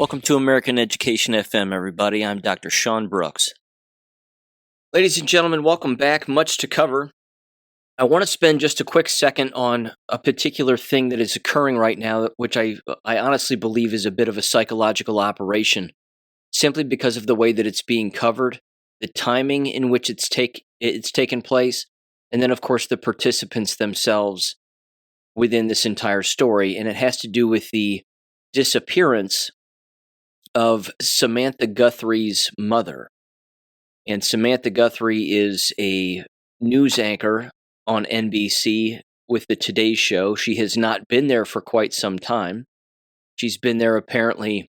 Welcome to American Education FM, everybody. I'm Dr. Sean Brooks. Ladies and gentlemen, welcome back. Much to cover. I want to spend just a quick second on a particular thing that is occurring right now, which I honestly believe is a bit of a psychological operation, simply because of the way that it's being covered, the timing in which it's taken place, and then, of course, the participants themselves within this entire story. And it has to do with the disappearance of Samantha Guthrie's mother. And Samantha Guthrie is a news anchor on NBC with the Today Show. She has not been there for quite some time. She's been there apparently,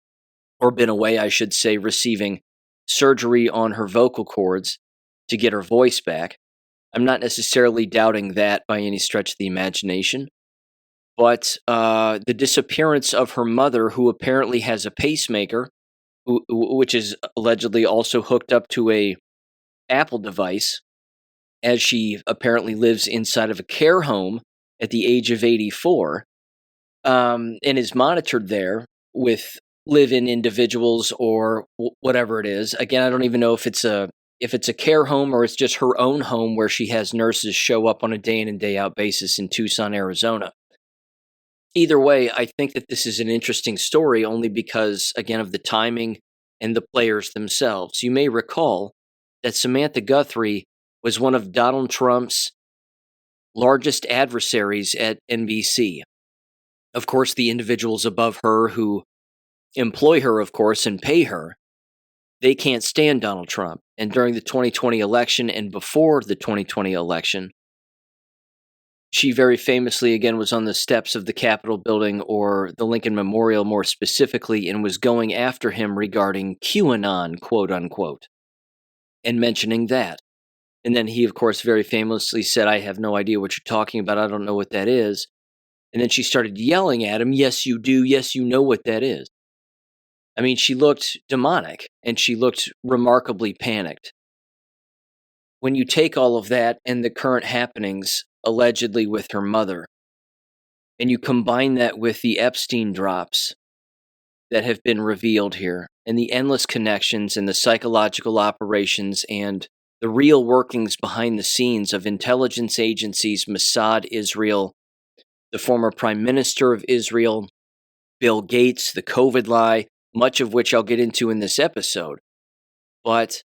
or been away, I should say, receiving surgery on her vocal cords to get her voice back. I'm not necessarily doubting that by any stretch of the imagination. But the disappearance of her mother, who apparently has a pacemaker, which is allegedly also hooked up to a Apple device, as she apparently lives inside of a care home at the age of 84, and is monitored there with live-in individuals or whatever it is. Again, I don't even know if it's a care home or it's just her own home where she has nurses show up on a day in and day out basis in Tucson, Arizona. Either way, I think that this is an interesting story only because, again, of the timing and the players themselves. You may recall that Samantha Guthrie was one of Donald Trump's largest adversaries at NBC. Of course, the individuals above her who employ her, of course, and pay her, they can't stand Donald Trump. And during the 2020 election and before the 2020 election, she very famously, again, was on the steps of the Capitol building, or the Lincoln Memorial more specifically, and was going after him regarding QAnon, quote unquote, and mentioning that. And then he, of course, very famously said, "I have no idea what you're talking about. I don't know what that is." And then she started yelling at him, "Yes, you do. Yes, you know what that is." I mean, she looked demonic, and she looked remarkably panicked. When you take all of that and the current happenings, allegedly with her mother, and you combine that with the Epstein drops that have been revealed here, and the endless connections and the psychological operations and the real workings behind the scenes of intelligence agencies, Mossad, Israel, the former Prime Minister of Israel, Bill Gates, the COVID lie, much of which I'll get into in this episode. But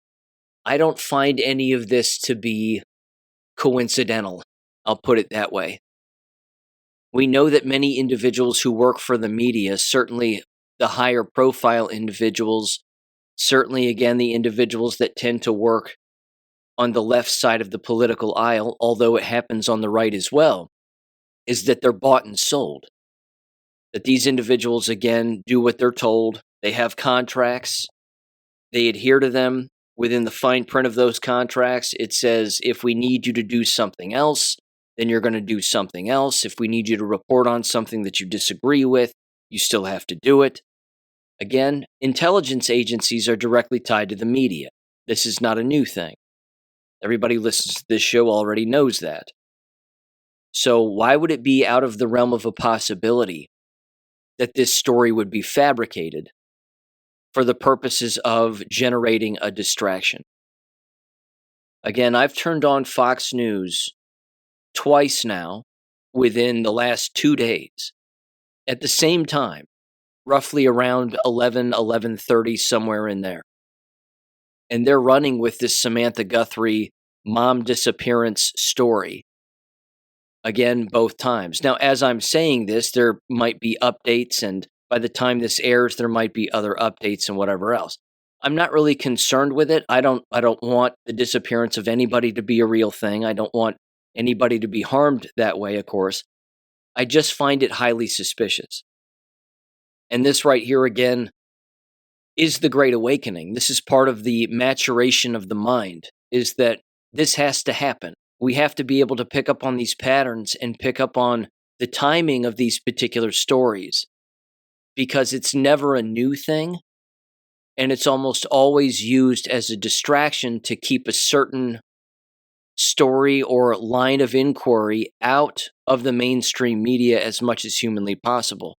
I don't find any of this to be coincidental. I'll put it that way. We know that many individuals who work for the media, certainly the higher profile individuals, certainly, again, the individuals that tend to work on the left side of the political aisle, although it happens on the right as well, is that they're bought and sold. That these individuals, again, do what they're told. They have contracts. They adhere to them. Within the fine print of those contracts, it says, if we need you to do something else, then you're going to do something else. If we need you to report on something that you disagree with, you still have to do it. Again, intelligence agencies are directly tied to the media. This is not a new thing. Everybody who listens to this show already knows that. So why would it be out of the realm of a possibility that this story would be fabricated for the purposes of generating a distraction? Again, I've turned on Fox News twice now within the last 2 days at the same time, roughly around 11:30, somewhere in there. And they're running with this Samantha Guthrie mom disappearance story. Again, both times. Now, as I'm saying this, there might be updates, and by the time this airs, there might be other updates and whatever else. I'm not really concerned with it. I don't want the disappearance of anybody to be a real thing. I don't want anybody to be harmed that way, of course. I just find it highly suspicious. And this right here, again, is the Great Awakening. This is part of the maturation of the mind, is that this has to happen. We have to be able to pick up on these patterns and pick up on the timing of these particular stories, because it's never a new thing, and it's almost always used as a distraction to keep a certain story or line of inquiry out of the mainstream media as much as humanly possible.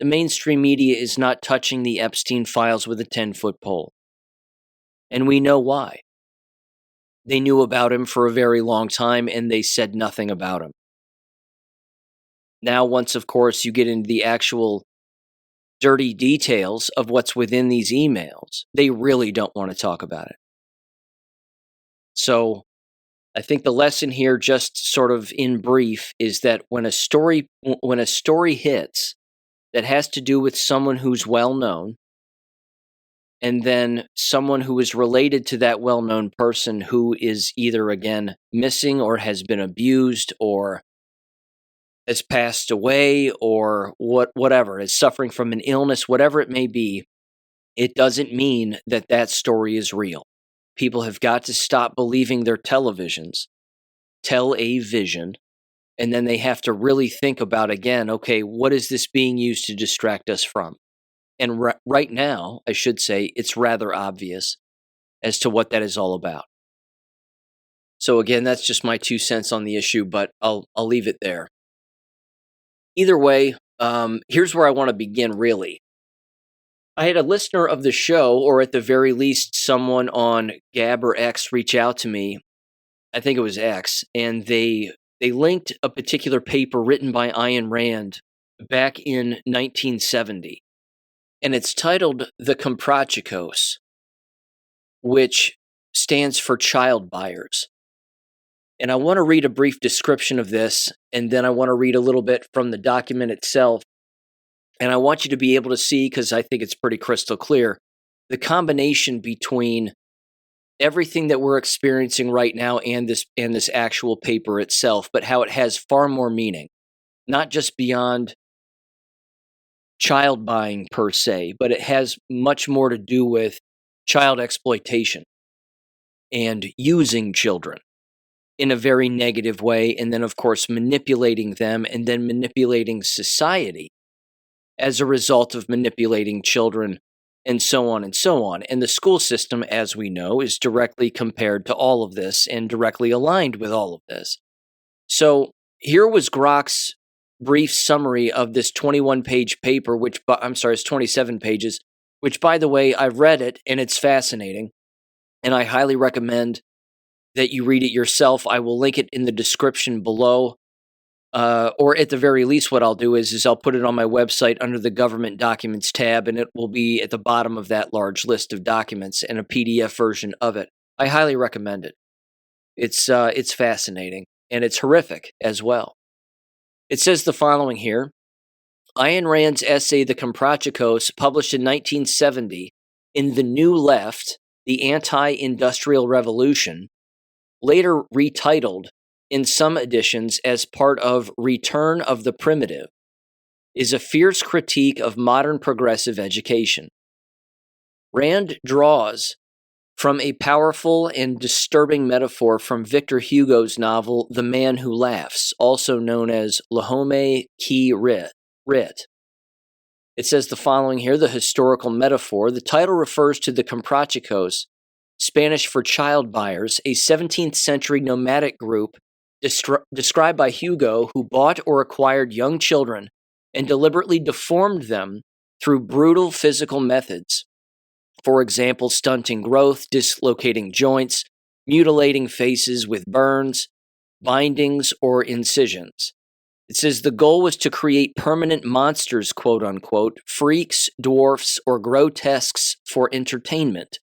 the mainstream media is not touching the Epstein files with a 10-foot pole. And we know why. They knew about him for a very long time, and they said nothing about him. Now, once, of course, you get into the actual dirty details of what's within these emails, they really don't want to talk about it. So I think the lesson here, just sort of in brief, is that when a story hits that has to do with someone who's well known, and then someone who is related to that well-known person who is either, again, missing or has been abused or has passed away or whatever, is suffering from an illness, whatever it may be, it doesn't mean that that story is real. People have got to stop believing their televisions tell a vision, and then they have to really think about, again, okay, what is this being used to distract us from? And right now, I should say, it's rather obvious as to what that is all about. So again, that's just my 2 cents on the issue, but I'll leave it there. Either way, here's where I want to begin, really. I had a listener of the show, or at the very least, someone on Gab or X reach out to me. I think it was X, and they linked a particular paper written by Ayn Rand back in 1970. And it's titled The Comprachicos, which stands for child buyers. And I want to read a brief description of this, and then I want to read a little bit from the document itself. And I want you to be able to see, because I think it's pretty crystal clear, the combination between everything that we're experiencing right now and this actual paper itself, but how it has far more meaning, not just beyond child buying per se, but it has much more to do with child exploitation and using children in a very negative way, and then, of course, manipulating them and then manipulating society as a result of manipulating children, and so on and so on. And the school system, as we know, is directly compared to all of this and directly aligned with all of this. So here was Grok's brief summary of this 21-page paper, it's 27 pages, which, by the way, I've read it, and it's fascinating, and I highly recommend that you read it yourself. I will link it in the description below. Or at the very least, what I'll do is I'll put it on my website under the Government Documents tab, and it will be at the bottom of that large list of documents and a PDF version of it. I highly recommend it. It's fascinating, and it's horrific as well. It says the following here. Ayn Rand's essay, The Comprachicos, published in 1970 in The New Left, The Anti-Industrial Revolution, later retitled in some editions as part of Return of the Primitive, is a fierce critique of modern progressive education. Rand draws from a powerful and disturbing metaphor from Victor Hugo's novel The Man Who Laughs, also known as L'Homme qui rit. It says the following here, the historical metaphor. The title refers to the Comprachicos, Spanish for child buyers, a 17th century nomadic group described by Hugo, who bought or acquired young children and deliberately deformed them through brutal physical methods. For example, stunting growth, dislocating joints, mutilating faces with burns, bindings, or incisions. It says the goal was to create permanent monsters, quote unquote, freaks, dwarfs, or grotesques for entertainment,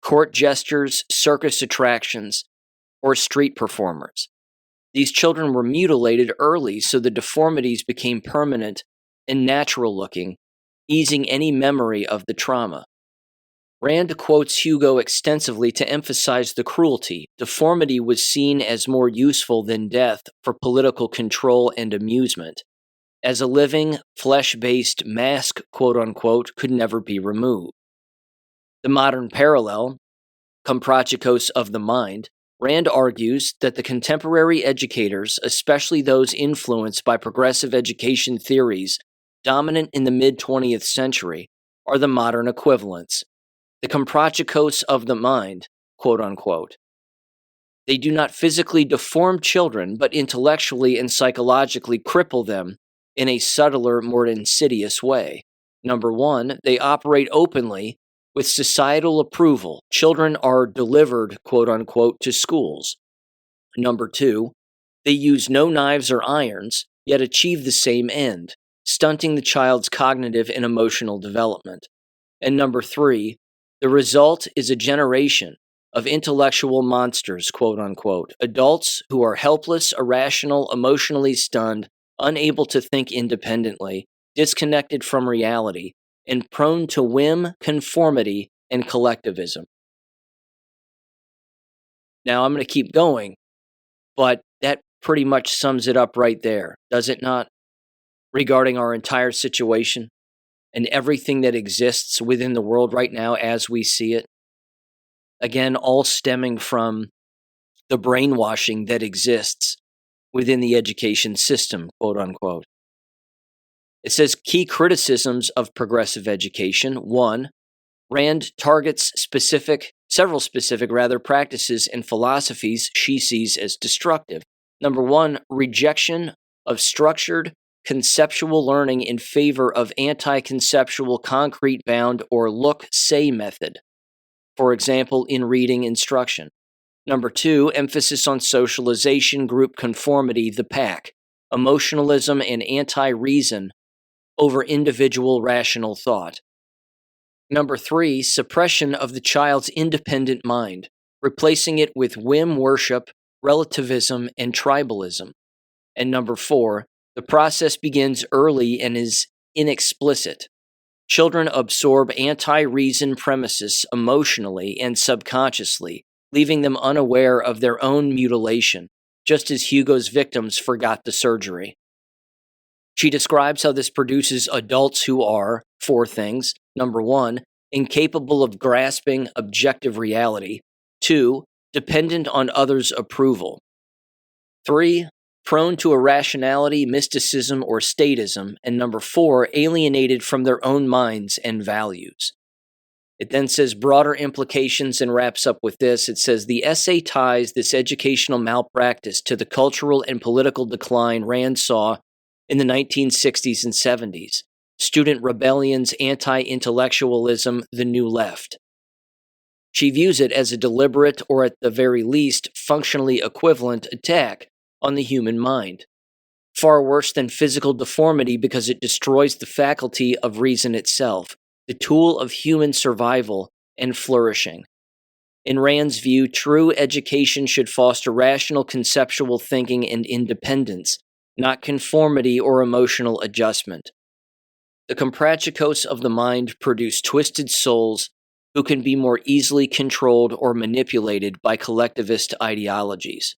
court jesters, circus attractions, or street performers. These children were mutilated early so the deformities became permanent and natural-looking, easing any memory of the trauma. Rand quotes Hugo extensively to emphasize the cruelty. Deformity was seen as more useful than death for political control and amusement, as a living, flesh-based mask, quote-unquote, could never be removed. The modern parallel, Comprachicos of the mind, Rand argues that the contemporary educators, especially those influenced by progressive education theories dominant in the mid-20th century, are the modern equivalents. The Comprachicos of the mind, quote-unquote. They do not physically deform children, but intellectually and psychologically cripple them in a subtler, more insidious way. Number one, they operate openly with societal approval. Children are delivered, quote unquote, to schools. Number two, they use no knives or irons, yet achieve the same end, stunting the child's cognitive and emotional development. And number three, the result is a generation of intellectual monsters, quote unquote, adults who are helpless, irrational, emotionally stunned, unable to think independently, disconnected from reality, and prone to whim, conformity, and collectivism. Now, I'm going to keep going, but that pretty much sums it up right there, does it not? Regarding our entire situation and everything that exists within the world right now as we see it. Again, all stemming from the brainwashing that exists within the education system, quote unquote. It says key criticisms of progressive education. One, Rand targets several specific practices and philosophies she sees as destructive. Number one, rejection of structured conceptual learning in favor of anti-conceptual concrete bound or look-say method. For example, in reading instruction. Number two, emphasis on socialization, group conformity, the pack, emotionalism, and anti-reason over individual rational thought. Number three, suppression of the child's independent mind, replacing it with whim worship, relativism, and tribalism. And number four, the process begins early and is inexplicit. Children absorb anti-reason premises emotionally and subconsciously, leaving them unaware of their own mutilation, just as Hugo's victims forgot the surgery. She describes how this produces adults who are, four things. Number one, incapable of grasping objective reality. Two, dependent on others' approval. Three, prone to irrationality, mysticism, or statism. And number four, alienated from their own minds and values. It then says broader implications and wraps up with this. It says the essay ties this educational malpractice to the cultural and political decline Rand saw in the 1960s and 70s. Student rebellions, anti-intellectualism, the New Left. She views it as a deliberate, or at the very least, functionally equivalent attack on the human mind. Far worse than physical deformity because it destroys the faculty of reason itself, the tool of human survival and flourishing. In Rand's view, true education should foster rational conceptual thinking and independence, not conformity or emotional adjustment. The Comprachicos of the mind produce twisted souls who can be more easily controlled or manipulated by collectivist ideologies.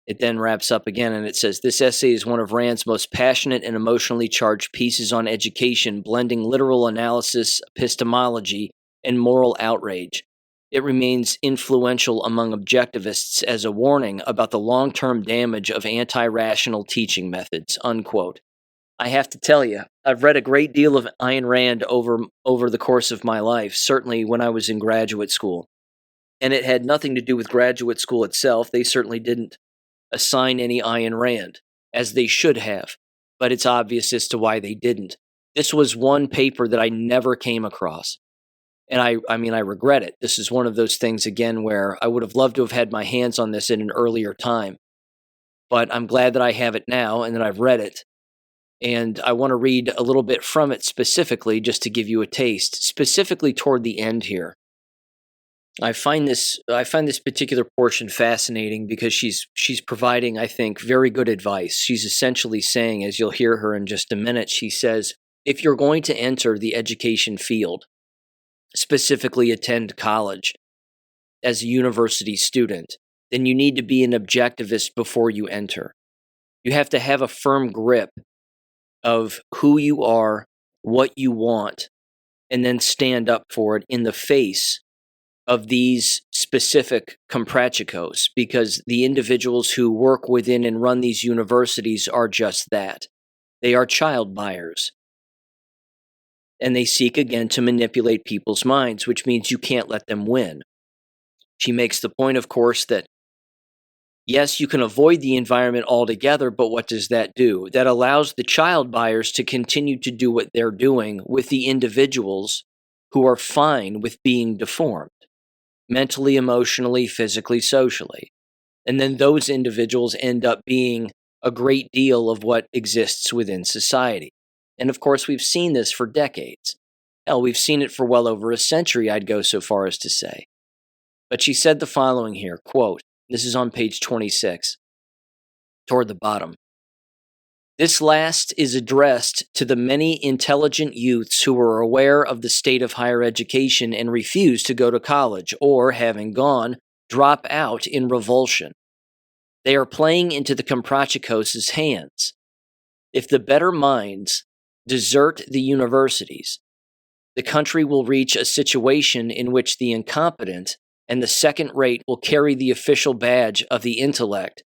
It then wraps up again and it says, this essay is one of Rand's most passionate and emotionally charged pieces on education, blending literal analysis, epistemology, and moral outrage. It remains influential among objectivists as a warning about the long-term damage of anti-rational teaching methods, unquote. I have to tell you, I've read a great deal of Ayn Rand over the course of my life, certainly when I was in graduate school. And it had nothing to do with graduate school itself. They certainly didn't assign any Ayn Rand, as they should have, but it's obvious as to why they didn't. This was one paper that I never came across. And I mean, I regret it. This is one of those things, again, where I would have loved to have had my hands on this at an earlier time. But I'm glad that I have it now and that I've read it. And I want to read a little bit from it specifically, just to give you a taste, specifically toward the end here. I find this particular portion fascinating because she's providing, I think, very good advice. She's essentially saying, as you'll hear her in just a minute, she says, if you're going to enter the education field, specifically attend college as a university student, then you need to be an objectivist before you enter. You have to have a firm grip of who you are, what you want, and then stand up for it in the face of these specific comprachicos, because the individuals who work within and run these universities are just that. They are child buyers. And they seek again to manipulate people's minds, which means you can't let them win. She makes the point, of course, that Yes, you can avoid the environment altogether, but what does that do? That allows the child buyers to continue to do what they're doing with the individuals who are fine with being deformed, mentally, emotionally, physically, socially. And then those individuals end up being a great deal of what exists within society. And of course, we've seen this for decades. Hell, we've seen it for well over a century, I'd go so far as to say. But she said the following here, quote, this is on page 26, toward the bottom. This last is addressed to the many intelligent youths who are aware of the state of higher education and refuse to go to college, or, having gone, drop out in revulsion. They are playing into the Comprachicos' hands. If the better minds desert the universities, the country will reach a situation in which the incompetent and the second rate will carry the official badge of the intellect,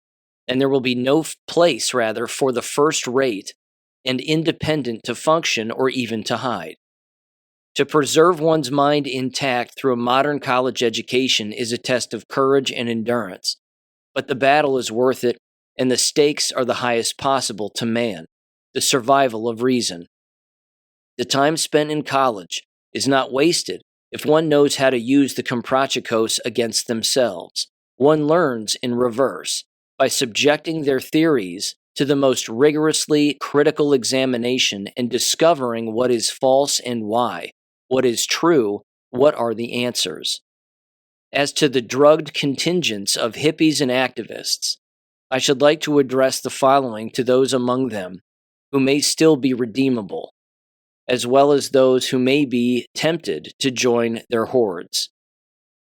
and there will be no place, rather, for the first rate and independent to function or even to hide. To preserve one's mind intact through a modern college education is a test of courage and endurance, but the battle is worth it, and the stakes are the highest possible to man, the survival of reason. The time spent in college is not wasted if one knows how to use the Comprachicos against themselves. One learns in reverse, by subjecting their theories to the most rigorously critical examination and discovering what is false and why, what is true, what are the answers. As to the drugged contingents of hippies and activists, I should like to address the following to those among them who may still be redeemable, as well as those who may be tempted to join their hordes.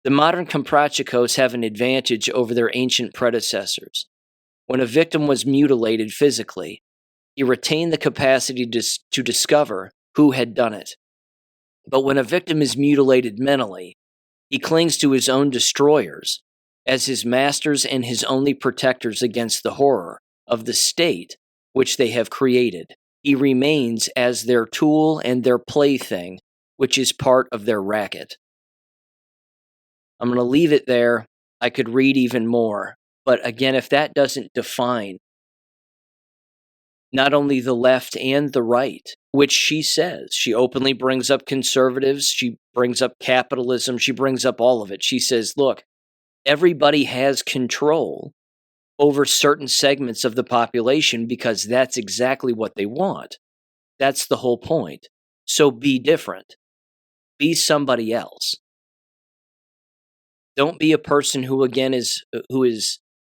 The modern Comprachicos have an advantage over their ancient predecessors. When a victim was mutilated physically, he retained the capacity to discover who had done it. But when a victim is mutilated mentally, he clings to his own destroyers as his masters and his only protectors against the horror of the state which they have created. He remains as their tool and their plaything, which is part of their racket. I'm going to leave it there. I could read even more. But again, if that doesn't define not only the left and the right, which she says, she openly brings up conservatives, she brings up capitalism, she brings up all of it. She says, look, everybody has control over certain segments of the population because that's exactly what they want. That's the whole point. So be different. Be somebody else. Don't be a person who, again, is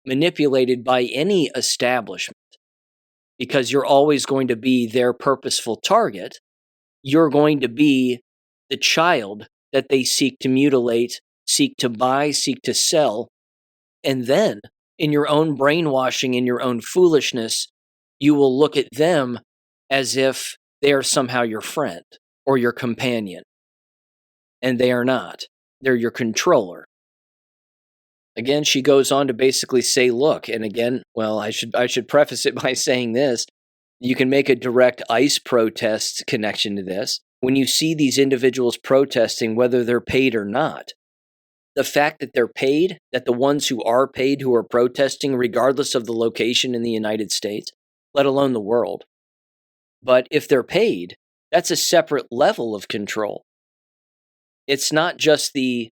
manipulated by any establishment, because you're always going to be their purposeful target. You're going to be the child that they seek to mutilate, seek to buy, seek to sell. And then, in your own brainwashing, in your own foolishness, you will look at them as if they are somehow your friend or your companion. And they are not. They're your controller. Again, she goes on to basically say, look, and again, well, I should preface it by saying this. You can make a direct ICE protest connection to this. When you see these individuals protesting, whether they're paid or not, the fact that they're paid, that the ones who are paid who are protesting, regardless of the location in the United States, let alone the world. But if they're paid, that's a separate level of control. It's not just the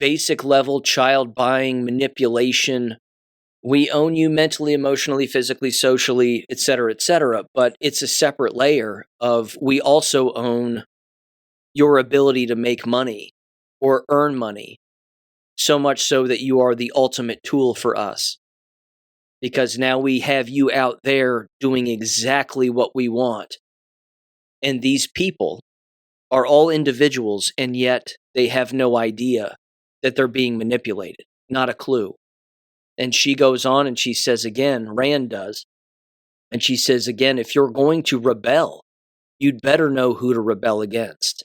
basic level child buying manipulation. We own you mentally, emotionally, physically, socially, etc., but it's a separate layer of we also own your ability to make money or earn money, so much so that you are the ultimate tool for us. Because now we have you out there doing exactly what we want. And these people are all individuals, and yet they have no idea that they're being manipulated. Not a clue. And she goes on and she says again, Rand does, and she says again, if you're going to rebel, you'd better know who to rebel against.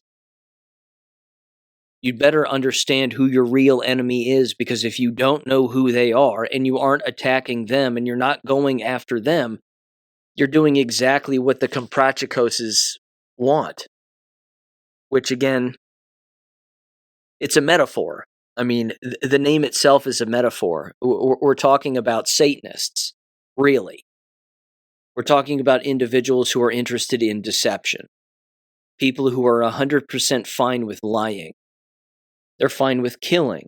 You'd better understand who your real enemy is, because if you don't know who they are and you aren't attacking them and you're not going after them, you're doing exactly what the Comprachicos want. Which again, it's a metaphor. I mean, the name itself is a metaphor. We're talking about Satanists, really. We're talking about individuals who are interested in deception, people who are 100% fine with lying. They're fine with killing.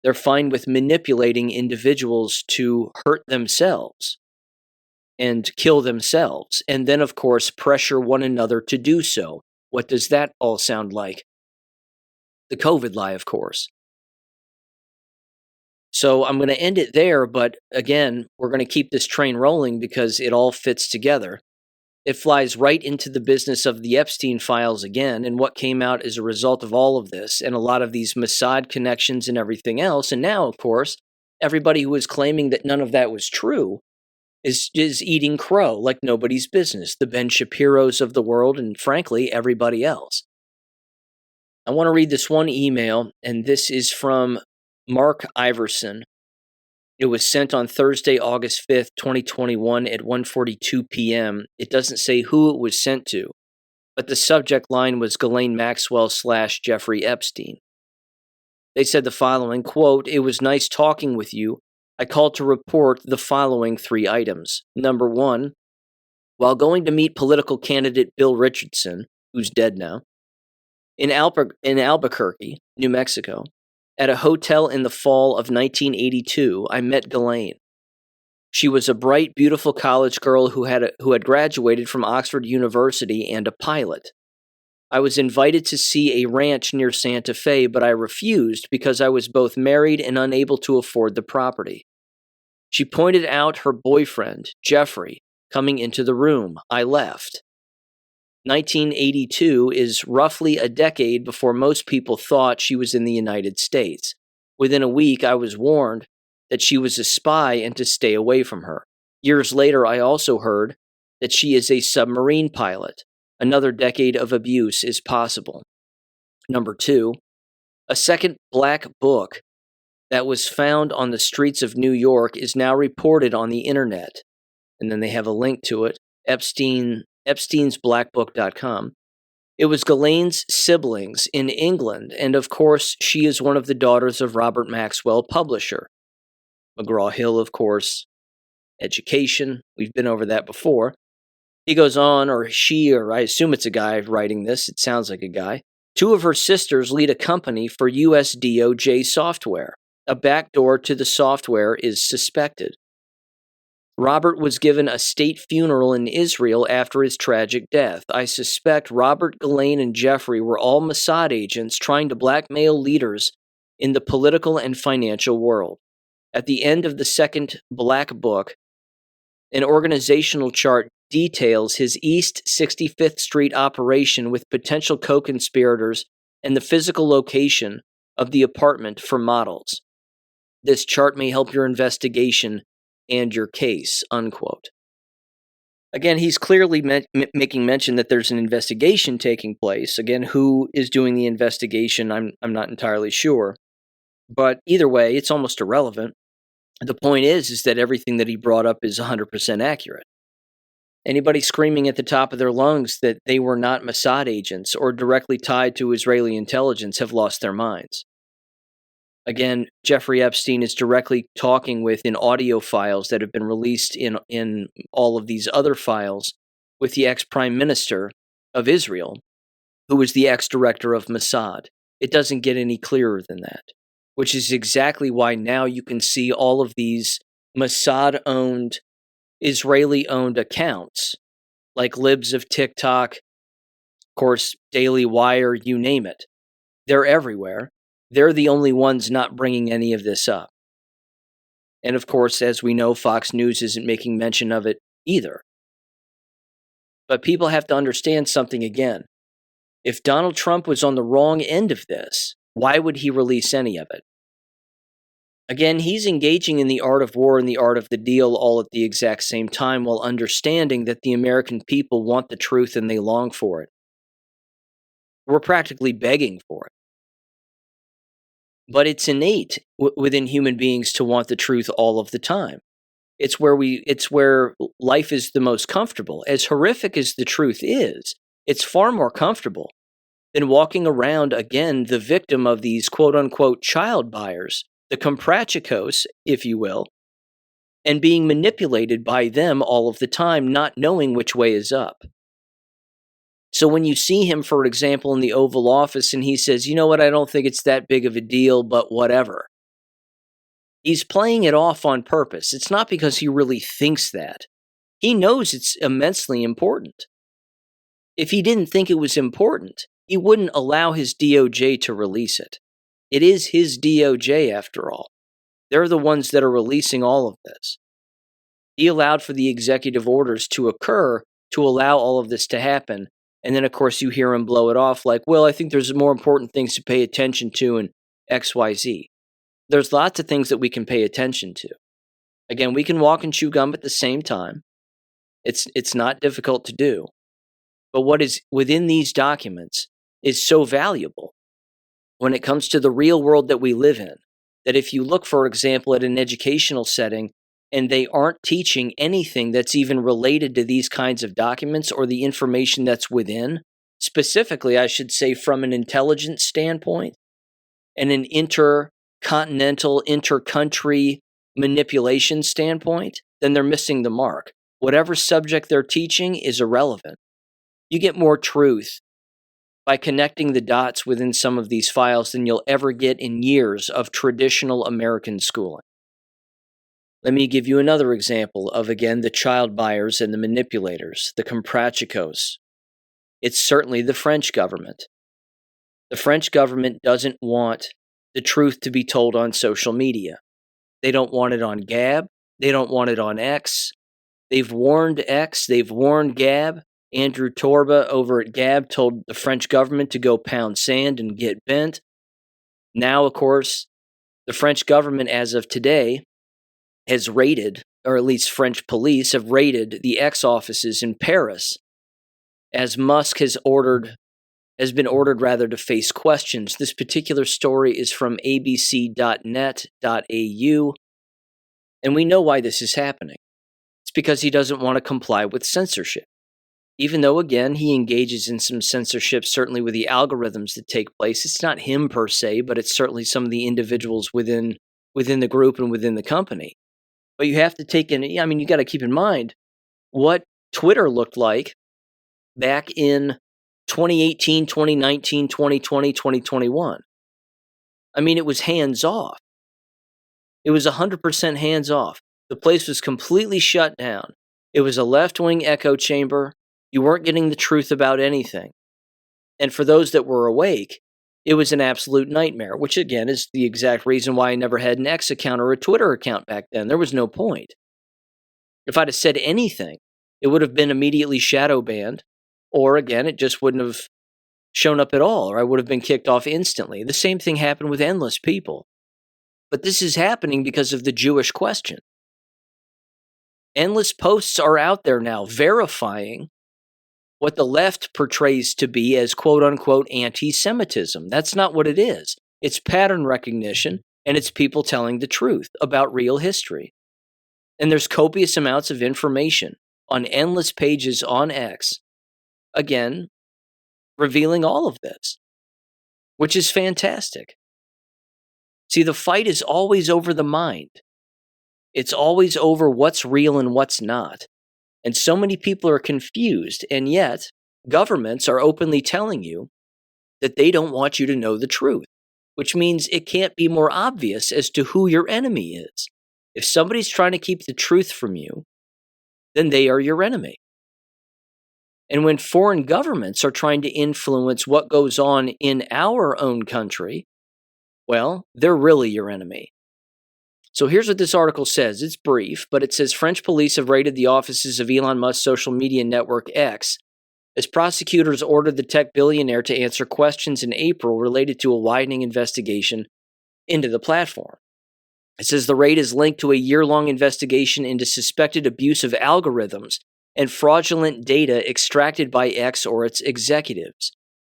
They're fine with manipulating individuals to hurt themselves and kill themselves, and then, of course, pressure one another to do so. What does that all sound like? The COVID lie, of course. So I'm going to end it there, but again, we're going to keep this train rolling because it all fits together. It flies right into the business of the Epstein files again, and what came out as a result of all of this, and a lot of these Mossad connections and everything else. And now, of course, everybody who was claiming that none of that was true is eating crow like nobody's business. The Ben Shapiros of the world, and frankly, everybody else. I want to read this one email, and this is from Mark Iverson. It was sent on Thursday, August 5th, 2021 at 1:42 p.m. It doesn't say who it was sent to, but the subject line was Ghislaine Maxwell / Jeffrey Epstein. They said the following, quote, "It was nice talking with you. I called to report the following 3 items. Number 1, while going to meet political candidate Bill Richardson, who's dead now, in Albuquerque, New Mexico, at a hotel in the fall of 1982, I met Ghislaine. She was a bright, beautiful college girl who had graduated from Oxford University and a pilot. I was invited to see a ranch near Santa Fe, but I refused because I was both married and unable to afford the property. She pointed out her boyfriend, Jeffrey, coming into the room. I left. 1982 is roughly a decade before most people thought she was in the United States. Within a week, I was warned that she was a spy and to stay away from her. Years later, I also heard that she is a submarine pilot. Another decade of abuse is possible. Number 2, a second black book that was found on the streets of New York is now reported on the internet." And then they have a link to it, epsteinsblackbook.com. "It was Ghislaine's siblings in England, and of course, she is one of the daughters of Robert Maxwell, publisher. McGraw-Hill, of course, education. We've been over that before." He goes on, or she, or I assume it's a guy writing this. It sounds like a guy. "2 of her sisters lead a company for US DOJ software. A backdoor to the software is suspected. Robert was given a state funeral in Israel after his tragic death. I suspect Robert, Ghislaine, and Jeffrey were all Mossad agents trying to blackmail leaders in the political and financial world. At the end of the second black book, an organizational chart details his East 65th Street operation with potential co-conspirators and the physical location of the apartment for models. This chart may help your investigation and your case," unquote. Again, he's clearly making mention that there's an investigation taking place. Again, who is doing the investigation, I'm not entirely sure. But either way, it's almost irrelevant. The point is that everything that he brought up is 100% accurate. Anybody screaming at the top of their lungs that they were not Mossad agents or directly tied to Israeli intelligence have lost their minds. Again, Jeffrey Epstein is directly talking in audio files that have been released in all of these other files with the ex-prime minister of Israel, who was the ex-director of Mossad. It doesn't get any clearer than that, which is exactly why now you can see all of these Mossad-owned, Israeli-owned accounts, like Libs of TikTok, of course, Daily Wire, you name it. They're everywhere. They're the only ones not bringing any of this up. And of course, as we know, Fox News isn't making mention of it either. But people have to understand something again. If Donald Trump was on the wrong end of this, why would he release any of it? Again, he's engaging in the art of war and the art of the deal all at the exact same time while understanding that the American people want the truth and they long for it. We're practically begging for it. But it's innate within human beings to want the truth all of the time. It's where life is the most comfortable. As horrific as the truth is, it's far more comfortable then walking around, again, the victim of these quote-unquote child buyers, the Comprachicos, if you will, and being manipulated by them all of the time, not knowing which way is up. So when you see him, for example, in the Oval Office and he says, you know what, I don't think it's that big of a deal, but whatever. He's playing it off on purpose. It's not because he really thinks that. He knows it's immensely important. If he didn't think it was important, he wouldn't allow his DOJ to release it. It is his DOJ, after all. They're the ones that are releasing all of this. He allowed for the executive orders to occur to allow all of this to happen. And then, of course, you hear him blow it off like, well, I think there's more important things to pay attention to in XYZ. There's lots of things that we can pay attention to. Again, we can walk and chew gum at the same time. It's not difficult to do. But what is within these documents is so valuable when it comes to the real world that we live in, that if you look, for example, at an educational setting and they aren't teaching anything that's even related to these kinds of documents or the information that's within, specifically, I should say, from an intelligence standpoint and an intercontinental, intercountry manipulation standpoint, then they're missing the mark. Whatever subject they're teaching is irrelevant. You get more truth by connecting the dots within some of these files than you'll ever get in years of traditional American schooling. Let me give you another example of, again, the child buyers and the manipulators, the Comprachicos. It's certainly the French government. The French government doesn't want the truth to be told on social media. They don't want it on Gab. They don't want it on X. They've warned X. They've warned Gab. Andrew Torba over at Gab told the French government to go pound sand and get bent. Now, of course, the French government, as of today, has raided, or at least French police have raided the X offices in Paris, as Musk has been ordered to face questions. This particular story is from abc.net.au, and we know why this is happening. It's because he doesn't want to comply with censorship. Even though, again, he engages in some censorship, certainly with the algorithms that take place. It's not him per se, but it's certainly some of the individuals within the group and within the company. But you have to take in, you got to keep in mind what Twitter looked like back in 2018, 2019, 2020, 2021. It was hands off. It was 100% hands off. The place was completely shut down. It was a left-wing echo chamber. You weren't getting the truth about anything. And for those that were awake, it was an absolute nightmare, which again is the exact reason why I never had an X account or a Twitter account back then. There was no point. If I'd have said anything, it would have been immediately shadow banned, or again, it just wouldn't have shown up at all, or I would have been kicked off instantly. The same thing happened with endless people. But this is happening because of the Jewish question. Endless posts are out there now verifying what the left portrays to be as quote-unquote anti-Semitism. That's not what it is. It's pattern recognition, and it's people telling the truth about real history. And there's copious amounts of information on endless pages on X, again, revealing all of this, which is fantastic. See, the fight is always over the mind. It's always over what's real and what's not. And so many people are confused, and yet governments are openly telling you that they don't want you to know the truth, which means it can't be more obvious as to who your enemy is. If somebody's trying to keep the truth from you, then they are your enemy. And when foreign governments are trying to influence what goes on in our own country, well, they're really your enemy. So here's what this article says. It's brief, but it says French police have raided the offices of Elon Musk's social media network X as prosecutors ordered the tech billionaire to answer questions in April related to a widening investigation into the platform. It says the raid is linked to a year-long investigation into suspected abuse of algorithms and fraudulent data extracted by X or its executives.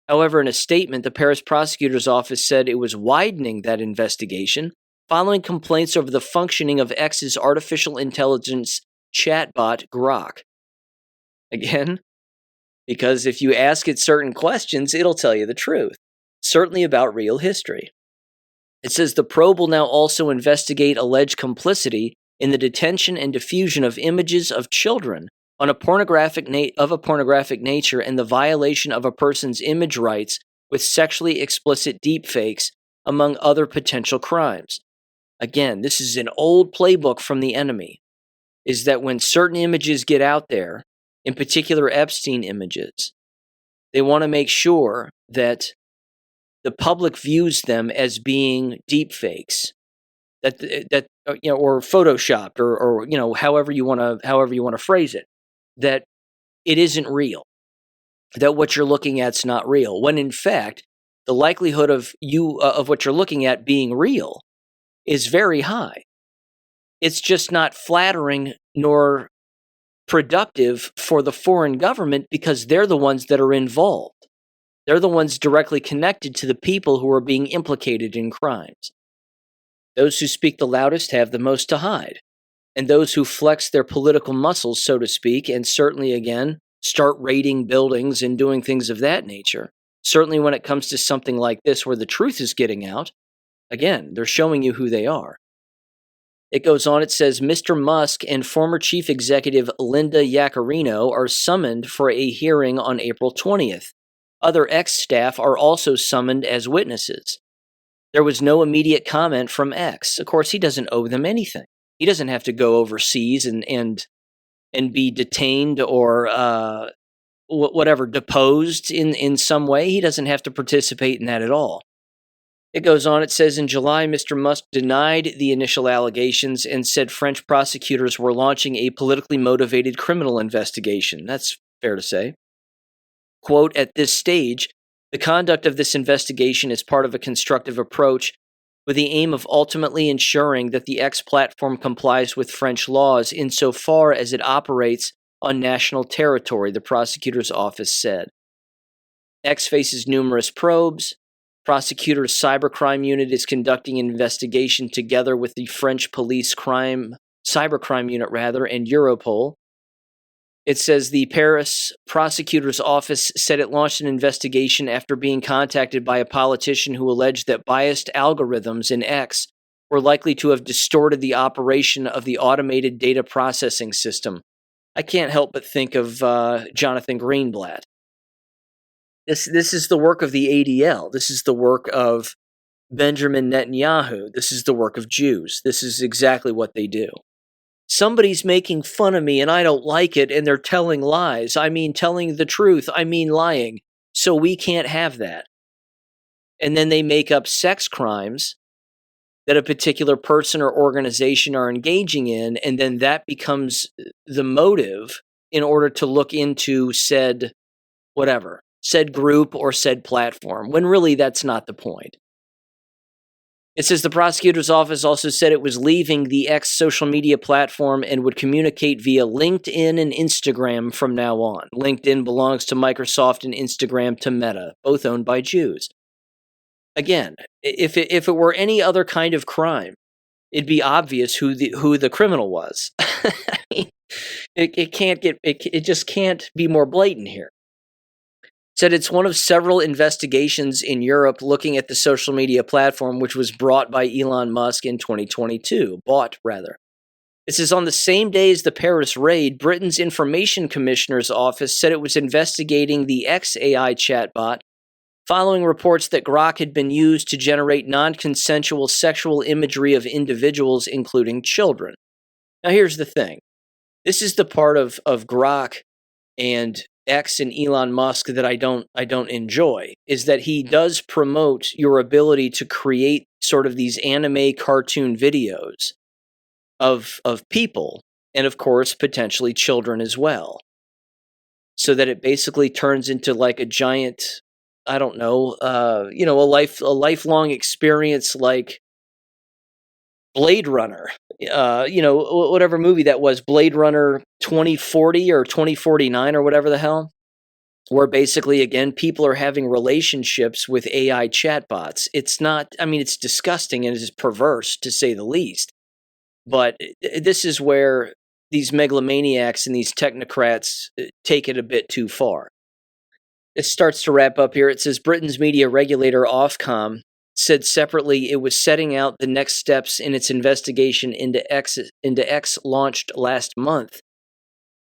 However, in a statement, the Paris prosecutor's office said it was widening that investigation following complaints over the functioning of X's artificial intelligence chatbot Grok. Again, because if you ask it certain questions, it'll tell you the truth, certainly about real history. It says the probe will now also investigate alleged complicity in the detention and diffusion of images of children on a pornographic nature and the violation of a person's image rights with sexually explicit deepfakes, among other potential crimes. Again, this is an old playbook from the enemy, is that when certain images get out there, in particular Epstein images, they want to make sure that the public views them as being deepfakes, that or photoshopped, or however you want to phrase it, that it isn't real, that what you're looking at's not real, when in fact the likelihood of what you're looking at being real is very high. It's just not flattering nor productive for the foreign government because they're the ones that are involved. They're the ones directly connected to the people who are being implicated in crimes. Those who speak the loudest have the most to hide. And those who flex their political muscles, so to speak, and certainly, again, start raiding buildings and doing things of that nature, certainly when it comes to something like this where the truth is getting out, again, they're showing you who they are. It goes on, it says, Mr. Musk and former chief executive Linda Yaccarino are summoned for a hearing on April 20th. Other X staff are also summoned as witnesses. There was no immediate comment from X. Of course, he doesn't owe them anything. He doesn't have to go overseas and be detained or whatever, deposed in some way. He doesn't have to participate in that at all. It goes on, it says, in July, Mr. Musk denied the initial allegations and said French prosecutors were launching a politically motivated criminal investigation. That's fair to say. Quote, at this stage, the conduct of this investigation is part of a constructive approach with the aim of ultimately ensuring that the X platform complies with French laws insofar as it operates on national territory, the prosecutor's office said. X faces numerous probes. Prosecutors' cybercrime unit is conducting an investigation together with the French police cybercrime unit and Europol. It says the Paris prosecutor's office said it launched an investigation after being contacted by a politician who alleged that biased algorithms in X were likely to have distorted the operation of the automated data processing system. I can't help but think of Jonathan Greenblatt. This is the work of the ADL. This is the work of Benjamin Netanyahu. This is the work of Jews. This is exactly what they do. Somebody's making fun of me and I don't like it and they're telling lies. I mean telling the truth. I mean lying. So we can't have that. And then they make up sex crimes that a particular person or organization are engaging in, and then that becomes the motive in order to look into said group or said platform, when really that's not the point. It says the prosecutor's office also said it was leaving the X social media platform and would communicate via LinkedIn and Instagram from now on. LinkedIn belongs to Microsoft and Instagram to Meta, both owned by Jews. Again, if it were any other kind of crime, it'd be obvious who the criminal was. I mean, it just can't be more blatant here. Said it's one of several investigations in Europe looking at the social media platform, which was bought by Elon Musk in 2022. It says on the same day as the Paris raid, Britain's Information Commissioner's office said it was investigating the XAI chatbot following reports that Grok had been used to generate non-consensual sexual imagery of individuals, including children. Now here's the thing. This is the part of Grok and X and Elon Musk that I don't enjoy, is that he does promote your ability to create sort of these anime cartoon videos of people, and of course potentially children as well, so that it basically turns into like a giant, I don't know, a lifelong experience like Blade Runner, whatever movie that was, Blade Runner 2040 or 2049 or whatever the hell, where basically, again, people are having relationships with AI chatbots. It's disgusting and it's perverse to say the least. But this is where these megalomaniacs and these technocrats take it a bit too far. It starts to wrap up here. It says Britain's media regulator Ofcom said separately it was setting out the next steps in its investigation into X launched last month,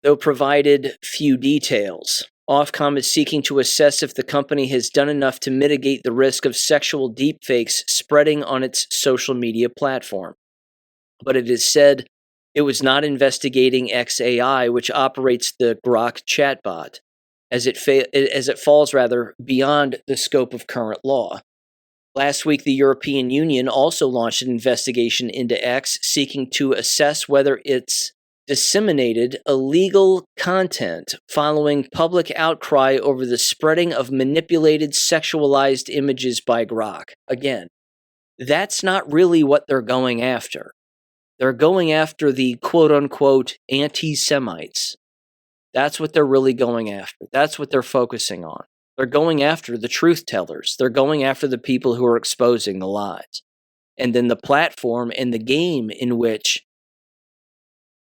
though provided few details. Ofcom is seeking to assess if the company has done enough to mitigate the risk of sexual deepfakes spreading on its social media platform. But it is said it was not investigating XAI, which operates the Grok chatbot, as it falls beyond the scope of current law. Last week, the European Union also launched an investigation into X, seeking to assess whether it's disseminated illegal content following public outcry over the spreading of manipulated sexualized images by Grok. Again, that's not really what they're going after. They're going after the quote-unquote anti-Semites. That's what they're really going after. That's what they're focusing on. They're going after the truth tellers. They're going after the people who are exposing the lies. And then the platform and the game in which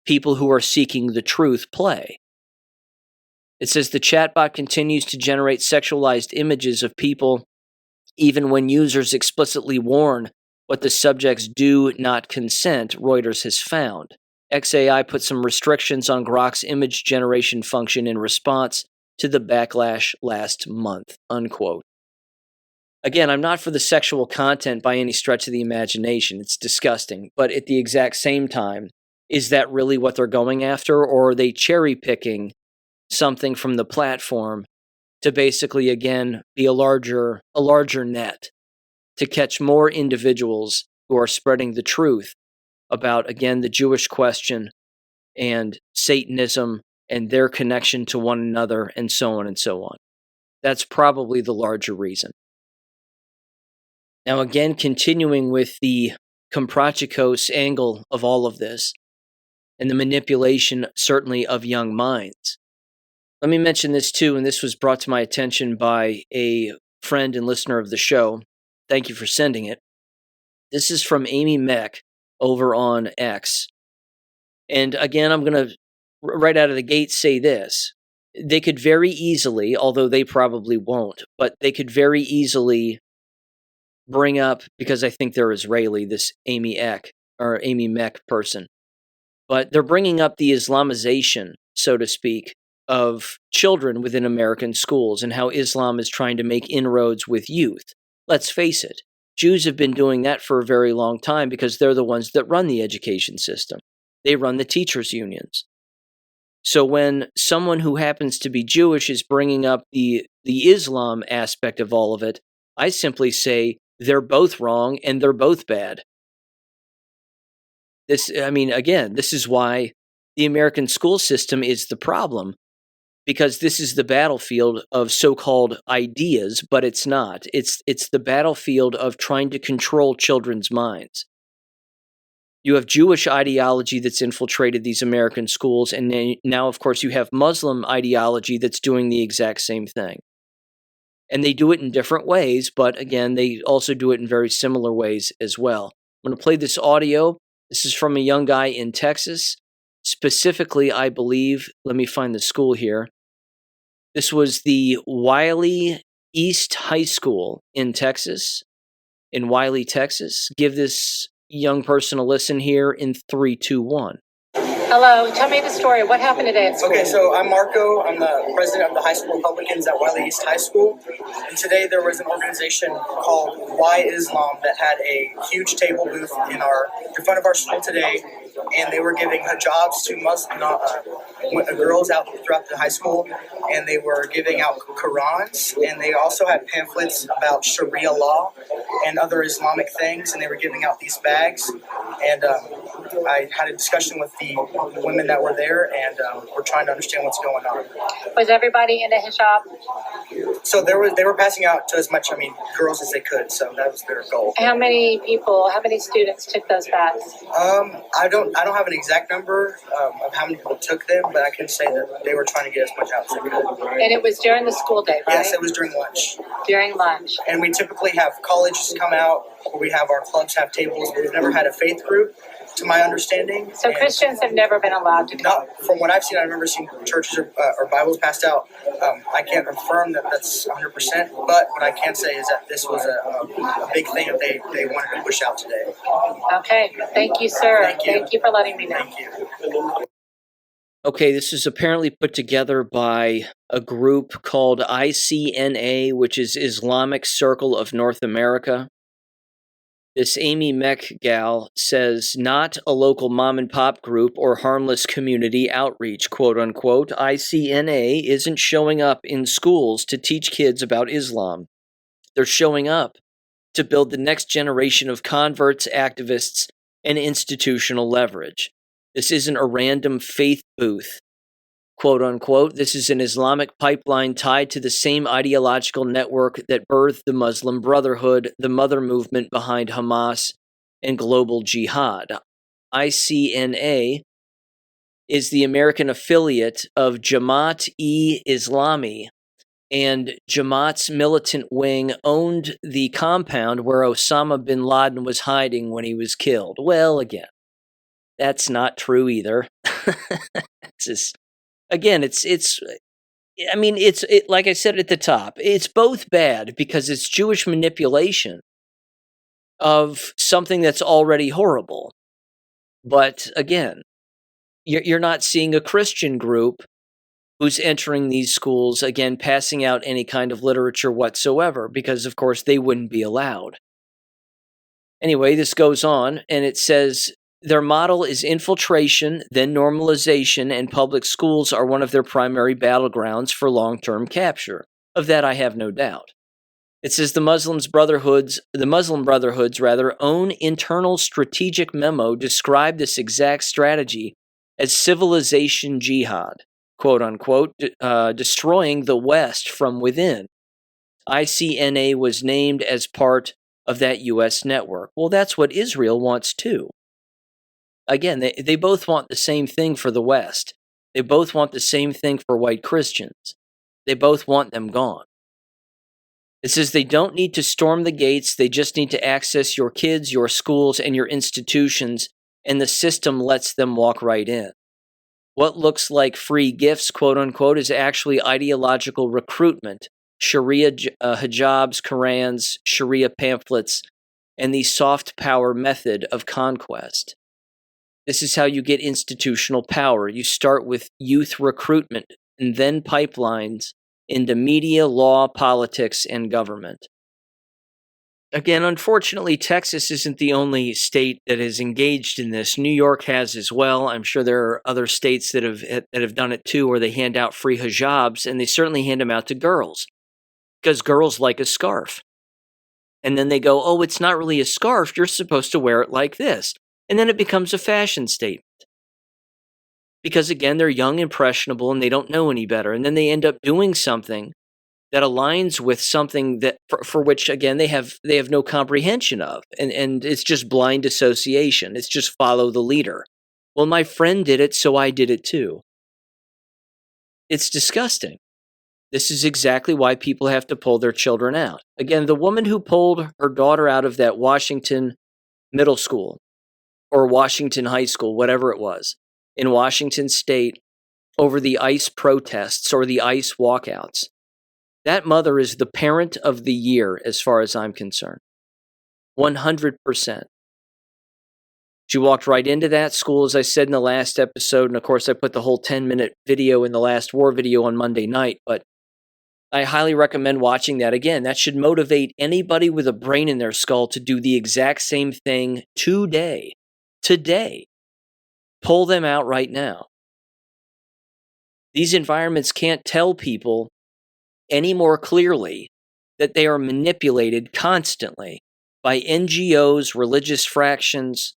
people who are seeking the truth play. It says the chatbot continues to generate sexualized images of people even when users explicitly warn what the subjects do not consent, Reuters has found. XAI put some restrictions on Grok's image generation function in response to the backlash last month, unquote. Again, I'm not for the sexual content by any stretch of the imagination. It's disgusting. But at the exact same time, is that really what they're going after? Or are they cherry-picking something from the platform to basically, again, be a larger net to catch more individuals who are spreading the truth about, again, the Jewish question and Satanism and their connection to one another and so on and so on. That's probably the larger reason. Now, again, continuing with the Comprachicos angle of all of this and the manipulation, certainly, of young minds. Let me mention this too, and this was brought to my attention by a friend and listener of the show. Thank you for sending it. This is from Amy Meck over on X. And again, I'm going to, right out of the gate, say this. They could very easily, although they probably won't, but they could very easily bring up, because I think they're Israeli, this Amy Meck person. But they're bringing up the Islamization, so to speak, of children within American schools and how Islam is trying to make inroads with youth. Let's face it, Jews have been doing that for a very long time because they're the ones that run the education system. They run the teachers' unions. So when someone who happens to be Jewish is bringing up the Islam aspect of all of it, I simply say they're both wrong and they're both bad. This is why the American school system is the problem, because this is the battlefield of so-called ideas, but it's not. It's the battlefield of trying to control children's minds. You have Jewish ideology that's infiltrated these American schools, and now, of course, you have Muslim ideology that's doing the exact same thing. And they do it in different ways, but again, they also do it in very similar ways as well. I'm going to play this audio. This is from a young guy in Texas. Specifically, I believe, let me find the school here. This was the Wiley East High School in Texas, in Wiley, Texas. Give this young person a listen here in 3, 2, 1. Hello, tell me the story. What happened today at school? Okay, so I'm Marco. I'm the president of the High School Republicans at Wiley East High School. And today there was an organization called Why Islam that had a huge table booth in front of our school today. And they were giving hijabs to Muslim girls out throughout the high school. And they were giving out Qurans. And they also had pamphlets about Sharia law and other Islamic things. And they were giving out these bags. And I had a discussion with the women that were there, and we're trying to understand what's going on. Was everybody in a hijab? So they were passing out to as much, girls as they could. So that was their goal. How many students took those bags? I don't have an exact number of how many people took them, but I can say that they were trying to get as much out as they could. And it was during the school day, right? Yes, it was during lunch. During lunch. And we typically have colleges come out, or we have our clubs have tables, but we've never had a faith group. to my understanding. So And Christians have never been allowed to go. not from what I've seen. I've never seen churches or Bibles passed out. I can't confirm that that's 100%, but what I can say is that this was a big thing that they wanted to push out today. Okay. Thank you, sir. Thank you. Thank you for letting me know. Thank you. Okay, this is apparently put together by a group called ICNA, which is Islamic Circle of North America. This Amy Meck gal says, not a local mom and pop group or harmless community outreach, quote unquote. ICNA isn't showing up in schools to teach kids about Islam. They're showing up to build the next generation of converts, activists, and institutional leverage. This isn't a random faith booth, quote unquote. This is an Islamic pipeline tied to the same ideological network that birthed the Muslim Brotherhood, the mother movement behind Hamas, and global jihad. ICNA is the American affiliate of Jamaat-e-Islami, and Jamaat's militant wing owned the compound where Osama bin Laden was hiding when he was killed. Well, again, that's not true either. It's just, again, it's like I said at the top, it's both bad because it's Jewish manipulation of something that's already horrible. But again, you're not seeing a Christian group who's entering these schools, again, passing out any kind of literature whatsoever, because of course they wouldn't be allowed. Anyway, this goes on, and it says, their model is infiltration, then normalization, and public schools are one of their primary battlegrounds for long-term capture. Of that, I have no doubt. It says the Muslim Brotherhood's own internal strategic memo described this exact strategy as civilization jihad, quote unquote, destroying the West from within. ICNA was named as part of that U.S. network. Well, that's what Israel wants too. Again, they both want the same thing for the West. They both want the same thing for white Christians. They both want them gone. It says they don't need to storm the gates. They just need to access your kids, your schools, and your institutions, and the system lets them walk right in. What looks like free gifts, quote unquote, is actually ideological recruitment, Sharia hijabs, Qurans, Sharia pamphlets, and the soft power method of conquest. This is how you get institutional power. You start with youth recruitment and then pipelines into media, law, politics, and government. Again, unfortunately, Texas isn't the only state that is engaged in this. New York has as well. I'm sure there are other states that have done it too, where they hand out free hijabs, and they certainly hand them out to girls because girls like a scarf. And then they go, oh, it's not really a scarf. You're supposed to wear it like this. And then it becomes a fashion statement. Because again, they're young, impressionable, and they don't know any better. And then they end up doing something that aligns with something that for which, again, they have no comprehension of. And it's just blind association. It's just follow the leader. Well, my friend did it, so I did it too. It's disgusting. This is exactly why people have to pull their children out. Again, the woman who pulled her daughter out of that Washington middle school, or Washington high school, whatever it was, in Washington state over the ICE protests or the ICE walkouts. That mother is the parent of the year as far as I'm concerned. 100%. She walked right into that school, as I said in the last episode, and of course I put the whole 10-minute video in the last war video on Monday night, but I highly recommend watching that again. That should motivate anybody with a brain in their skull to do the exact same thing today. Today. Pull them out right now. These environments can't tell people any more clearly that they are manipulated constantly by NGOs, religious fractions,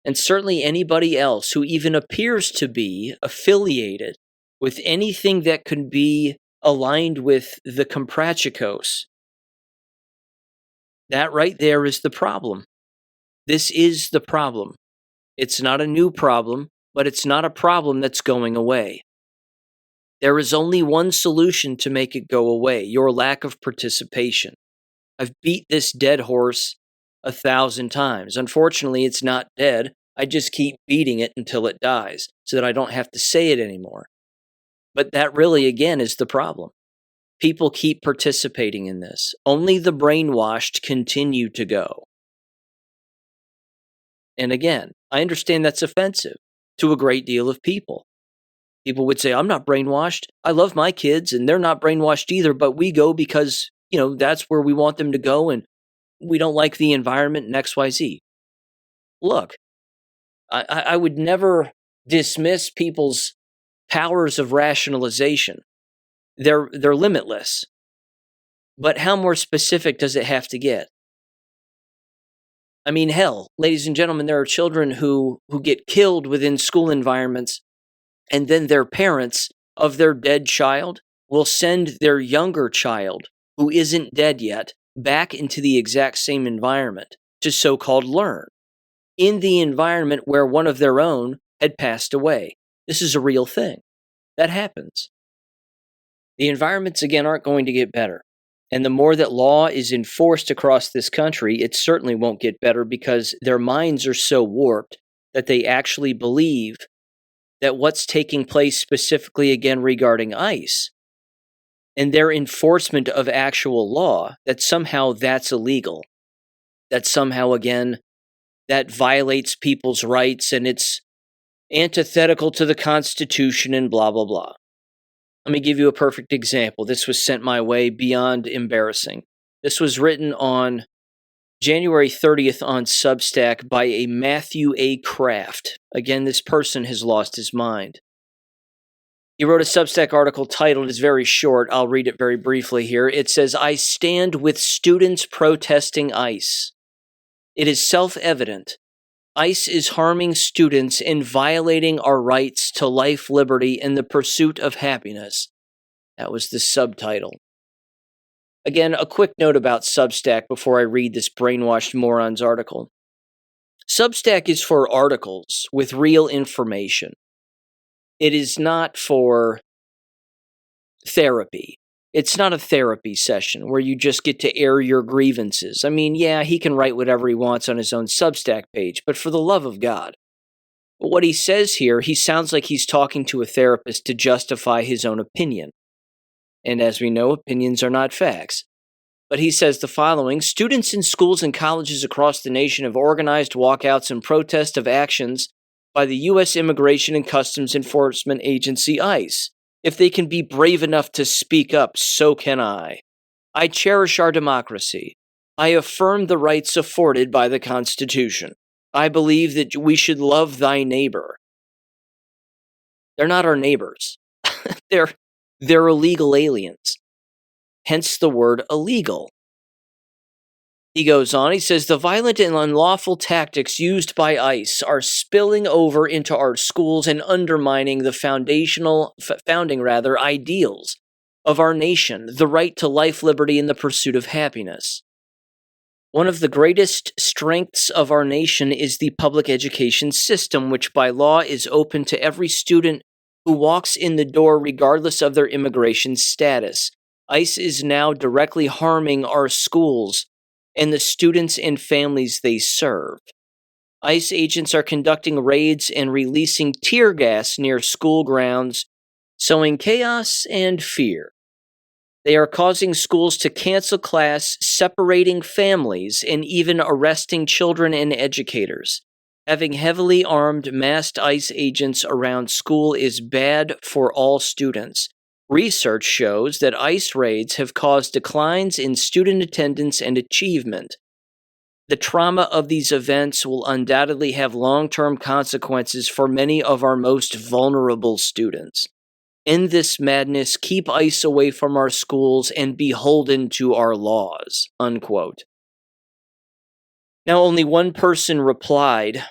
and certainly anybody else who even appears to be affiliated with anything that could be aligned with the Comprachicos. That right there is the problem. This is the problem. It's not a new problem, but it's not a problem that's going away. There is only one solution to make it go away: your lack of participation. I've beat this dead horse 1,000 times. Unfortunately, it's not dead. I just keep beating it until it dies so that I don't have to say it anymore. But that really, again, is the problem. People keep participating in this. Only the brainwashed continue to go. And again, I understand that's offensive to a great deal of people. People would say, I'm not brainwashed. I love my kids and they're not brainwashed either, but we go because, that's where we want them to go and we don't like the environment and XYZ. Look, I would never dismiss people's powers of rationalization. They're limitless. But how more specific does it have to get? I mean, hell, ladies and gentlemen, there are children who get killed within school environments, and then their parents of their dead child will send their younger child, who isn't dead yet, back into the exact same environment to so-called learn, in the environment where one of their own had passed away. This is a real thing. That happens. The environments, again, aren't going to get better. And the more that law is enforced across this country, it certainly won't get better because their minds are so warped that they actually believe that what's taking place specifically, again, regarding ICE and their enforcement of actual law, that somehow that's illegal. That somehow, again, that violates people's rights and it's antithetical to the Constitution and blah, blah, blah. Let me give you a perfect example. This was sent my way beyond embarrassing. This was written on January 30th on Substack by a Matthew A. Kraft. Again, this person has lost his mind. He wrote a Substack article titled, it's very short, I'll read it very briefly here. It says, I stand with students protesting ICE. It is self-evident. ICE is harming students and violating our rights to life, liberty, and the pursuit of happiness. That was the subtitle. Again, a quick note about Substack before I read this brainwashed moron's article. Substack is for articles with real information. It is not for therapy. It's not a therapy session where you just get to air your grievances. I mean, yeah, he can write whatever he wants on his own Substack page, but for the love of God. What he says here, he sounds like he's talking to a therapist to justify his own opinion. And as we know, opinions are not facts. But he says the following, students in schools and colleges across the nation have organized walkouts in protest of actions by the U.S. Immigration and Customs Enforcement Agency, ICE. If they can be brave enough to speak up, so can I. I cherish our democracy. I affirm the rights afforded by the Constitution. I believe that we should love thy neighbor. They're not our neighbors. They're illegal aliens. Hence the word illegal. He goes on, he says, the violent and unlawful tactics used by ICE are spilling over into our schools and undermining the founding ideals of our nation, the right to life, liberty, and the pursuit of happiness. One of the greatest strengths of our nation is the public education system, which by law is open to every student who walks in the door regardless of their immigration status. ICE is now directly harming our schools and the students and families they serve. ICE agents are conducting raids and releasing tear gas near school grounds, sowing chaos and fear. They are causing schools to cancel class, separating families, and even arresting children and educators. Having heavily armed masked ICE agents around school is bad for all students. Research shows that ICE raids have caused declines in student attendance and achievement. The trauma of these events will undoubtedly have long-term consequences for many of our most vulnerable students. End this madness, keep ICE away from our schools, and beholden to our laws." Unquote. Now, only one person replied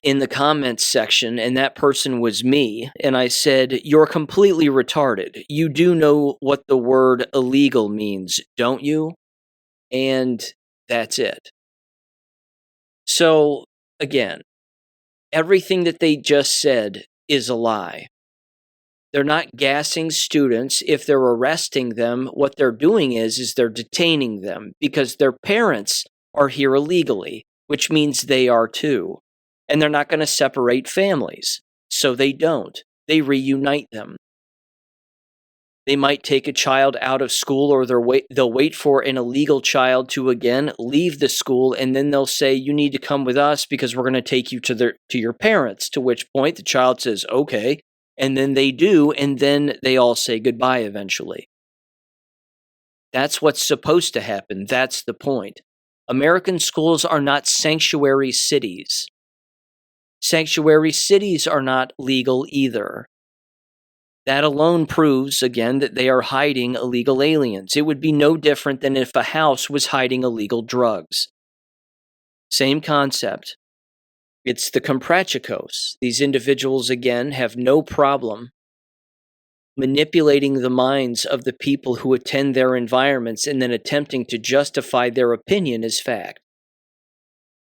in the comments section, and that person was me, and I said, "You're completely retarded. You do know what the word illegal means, don't you?" And that's it. So, again, everything that they just said is a lie. They're not gassing students. If they're arresting them, what they're doing is they're detaining them because their parents are here illegally, which means they are too. And they're not going to separate families. So they don't. They reunite them. They might take a child out of school, or they'll wait for an illegal child to again leave the school, and then they'll say, you need to come with us because we're going to take you to your parents, to which point the child says, okay, and then they do, and then they all say goodbye eventually. That's what's supposed to happen. That's the point. American schools are not sanctuary cities. Sanctuary cities are not legal either. That alone proves, again, that they are hiding illegal aliens. It would be no different than if a house was hiding illegal drugs. Same concept. It's the Comprachicos. These individuals, again, have no problem manipulating the minds of the people who attend their environments and then attempting to justify their opinion as fact.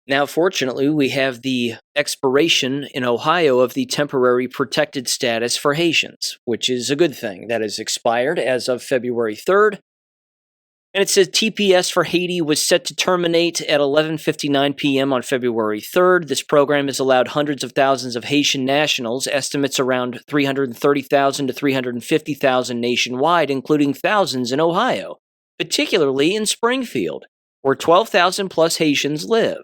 Now, fortunately, we have the expiration in Ohio of the temporary protected status for Haitians, which is a good thing. That has expired as of February 3rd. And it says TPS for Haiti was set to terminate at 11:59 p.m. on February 3rd. This program has allowed hundreds of thousands of Haitian nationals, estimates around 330,000 to 350,000 nationwide, including thousands in Ohio, particularly in Springfield, where 12,000 plus Haitians live,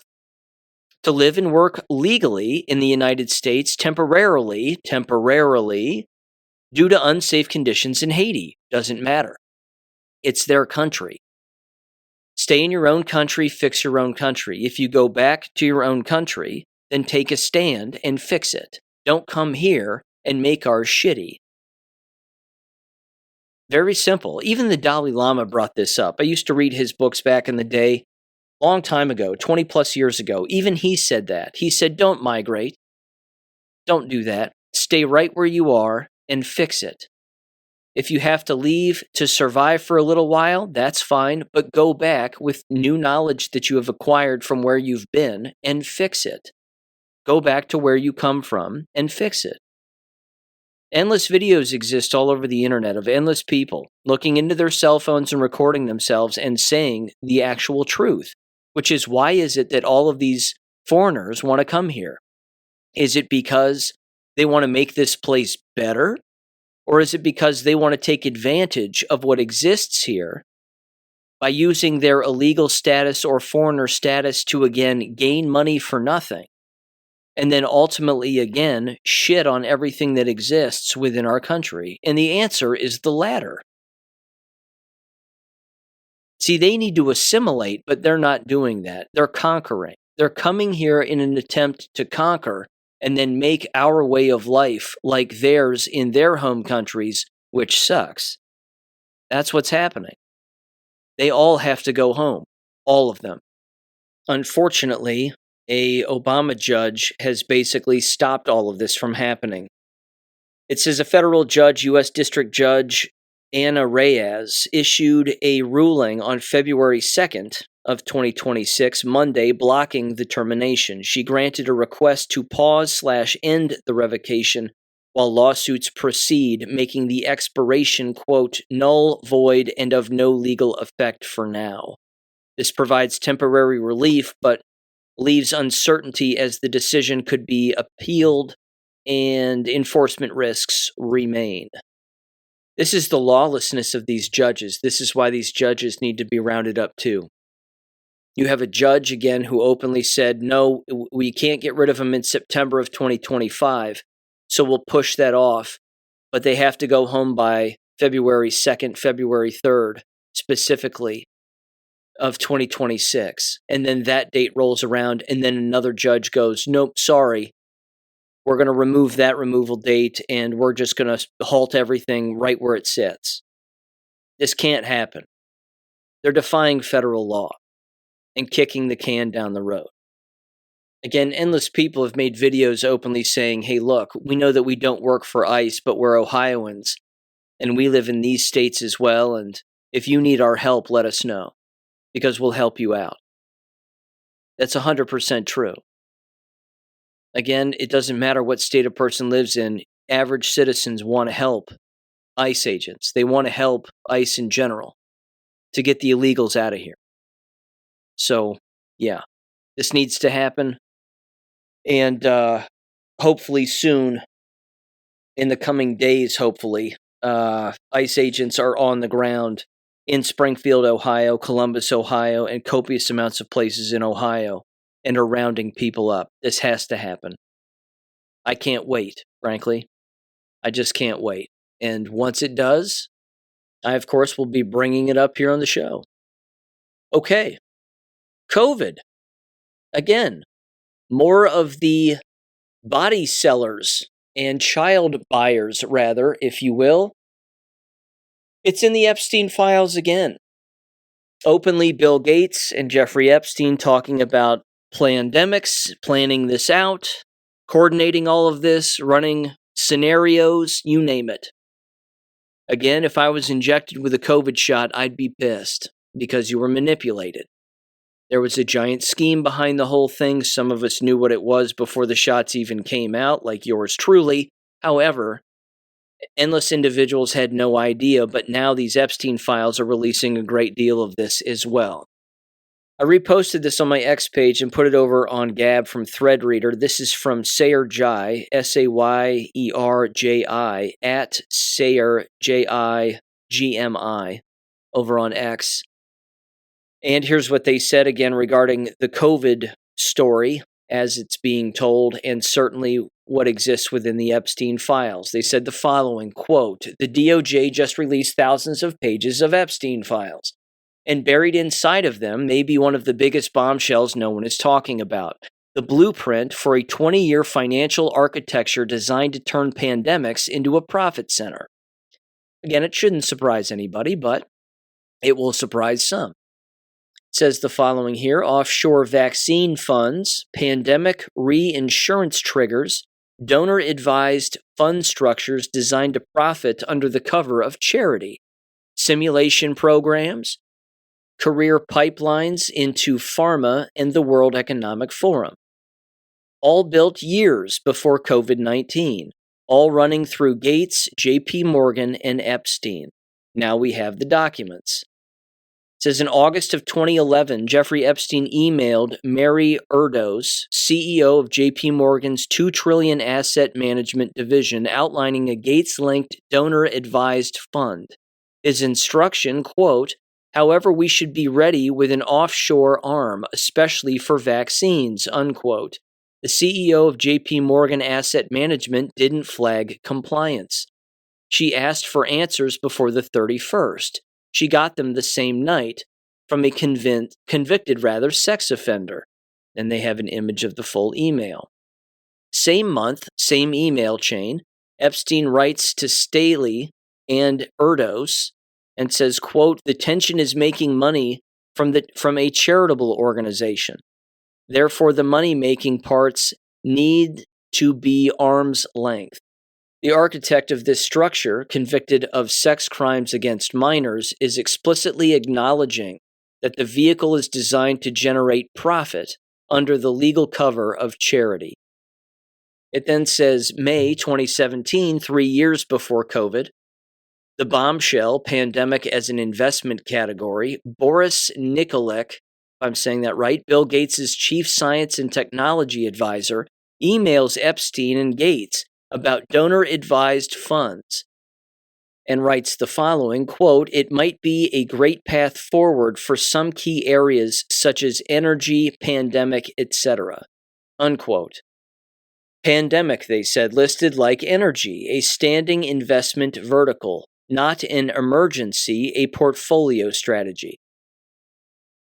to live and work legally in the United States temporarily, due to unsafe conditions in Haiti. Doesn't matter. It's their country. Stay in your own country, fix your own country. If you go back to your own country, then take a stand and fix it. Don't come here and make ours shitty. Very simple. Even the Dalai Lama brought this up. I used to read his books back in the day, long time ago, 20 plus years ago. Even he said that. He said, don't migrate. Don't do that. Stay right where you are and fix it. If you have to leave to survive for a little while, that's fine, but go back with new knowledge that you have acquired from where you've been and fix it. Go back to where you come from and fix it. Endless videos exist all over the internet of endless people looking into their cell phones and recording themselves and saying the actual truth, which is, why is it that all of these foreigners want to come here? Is it because they want to make this place better? Or is it because they want to take advantage of what exists here by using their illegal status or foreigner status to, again, gain money for nothing, and then ultimately, again, shit on everything that exists within our country? And the answer is the latter. See, they need to assimilate, but they're not doing that. They're conquering. They're coming here in an attempt to conquer and then make our way of life like theirs in their home countries, which sucks. That's what's happening. They all have to go home. All of them. Unfortunately, a Obama judge has basically stopped all of this from happening. It says a federal judge, U.S. District Judge Anna Reyes, issued a ruling on February 2nd of 2026, Monday, blocking the termination. She granted a request to pause/end the revocation while lawsuits proceed, making the expiration, quote, null, void, and of no legal effect for now. This provides temporary relief, but leaves uncertainty as the decision could be appealed and enforcement risks remain. This is the lawlessness of these judges. This is why these judges need to be rounded up too. You have a judge, again, who openly said, no, we can't get rid of him in September of 2025, so we'll push that off. But they have to go home by February 2nd, February 3rd, specifically, of 2026. And then that date rolls around, and then another judge goes, nope, sorry. We're going to remove that removal date, and we're just going to halt everything right where it sits. This can't happen. They're defying federal law and kicking the can down the road. Again, endless people have made videos openly saying, hey, look, we know that we don't work for ICE, but we're Ohioans, and we live in these states as well, and if you need our help, let us know, because we'll help you out. That's 100% true. Again, it doesn't matter what state a person lives in. Average citizens want to help ICE agents. They want to help ICE in general to get the illegals out of here. So, yeah, this needs to happen. And hopefully soon, in the coming days, hopefully, ICE agents are on the ground in Springfield, Ohio, Columbus, Ohio, and copious amounts of places in Ohio, and are rounding people up. This has to happen. I can't wait, frankly. I just can't wait. And once it does, I, of course, will be bringing it up here on the show. Okay. COVID. Again, more of the body sellers and child buyers, rather, if you will. It's in the Epstein files again. Openly, Bill Gates and Jeffrey Epstein talking about pandemics, planning this out, coordinating all of this, running scenarios, you name it. Again, if I was injected with a COVID shot, I'd be pissed because you were manipulated. There was a giant scheme behind the whole thing. Some of us knew what it was before the shots even came out, like yours truly. However, endless individuals had no idea, but now these Epstein files are releasing a great deal of this as well. I reposted this on my X page and put it over on Gab from Threadreader. This is from Sayer Jai, Sayerji, at Sayer, Jigmi, over on X. And here's what they said again regarding the COVID story as it's being told, and certainly what exists within the Epstein files. They said the following, quote, "The DOJ just released thousands of pages of Epstein files, and buried inside of them may be one of the biggest bombshells no one is talking about. The blueprint for a 20-year financial architecture designed to turn pandemics into a profit center." Again, it shouldn't surprise anybody, but it will surprise some. It says the following here: offshore vaccine funds, pandemic reinsurance triggers, donor-advised fund structures designed to profit under the cover of charity, simulation programs, career pipelines into pharma and the World Economic Forum. All built years before COVID-19, all running through Gates, JP Morgan, and Epstein. Now we have the documents. It says in August of 2011, Jeffrey Epstein emailed Mary Erdoes, CEO of JP Morgan's $2 trillion asset management division, outlining a Gates-linked donor-advised fund. His instruction, quote, "However, we should be ready with an offshore arm, especially for vaccines," unquote. The CEO of JP Morgan Asset Management didn't flag compliance. She asked for answers before the 31st. She got them the same night from a convicted sex offender. And they have an image of the full email. Same month, same email chain, Epstein writes to Staley and Erdos and says, quote, "The tension is making money from a charitable organization. Therefore, the money-making parts need to be arm's length." The architect of this structure, convicted of sex crimes against minors, is explicitly acknowledging that the vehicle is designed to generate profit under the legal cover of charity. It then says, May 2017, 3 years before COVID, the bombshell, pandemic as an investment category, Boris Nikolek, if I'm saying that right, Bill Gates' chief science and technology advisor, emails Epstein and Gates about donor-advised funds and writes the following, quote, "It might be a great path forward for some key areas such as energy, pandemic, etc." Unquote. Pandemic, they said, listed like energy, a standing investment vertical, not an emergency, a portfolio strategy.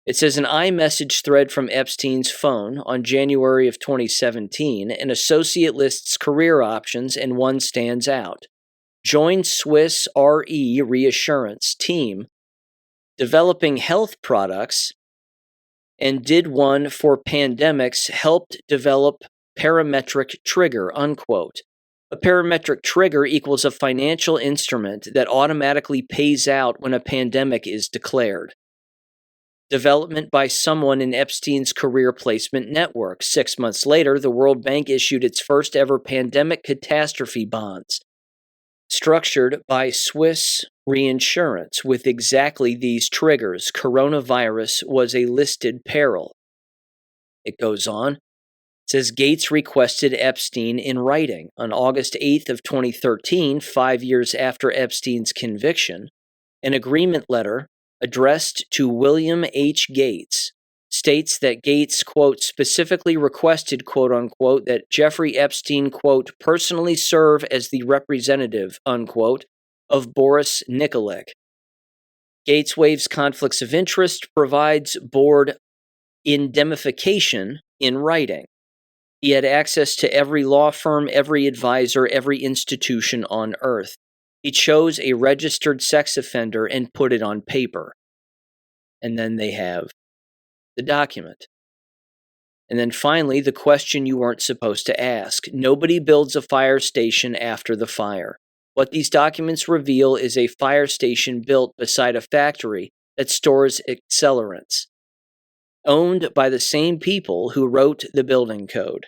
It says an iMessage thread from Epstein's phone on January of 2017, an associate lists career options and one stands out. Join Swiss RE Reassurance team developing health products and did one for pandemics, helped develop parametric trigger, unquote. A parametric trigger equals a financial instrument that automatically pays out when a pandemic is declared. Development by someone in Epstein's career placement network. 6 months later, the World Bank issued its first ever pandemic catastrophe bonds, structured by Swiss Reinsurance with exactly these triggers. Coronavirus was a listed peril. It goes on. It says Gates requested Epstein in writing on August 8th of 2013, 5 years after Epstein's conviction. An agreement letter addressed to William H. Gates states that Gates, quote, specifically requested, quote unquote, that Jeffrey Epstein, quote, personally serve as the representative, unquote, of Boris Nikolic. Gates waives conflicts of interest, provides board indemnification in writing. He had access to every law firm, every advisor, every institution on earth. He chose a registered sex offender and put it on paper. And then they have the document. And then finally, the question you weren't supposed to ask. Nobody builds a fire station after the fire. What these documents reveal is a fire station built beside a factory that stores accelerants, owned by the same people who wrote the building code.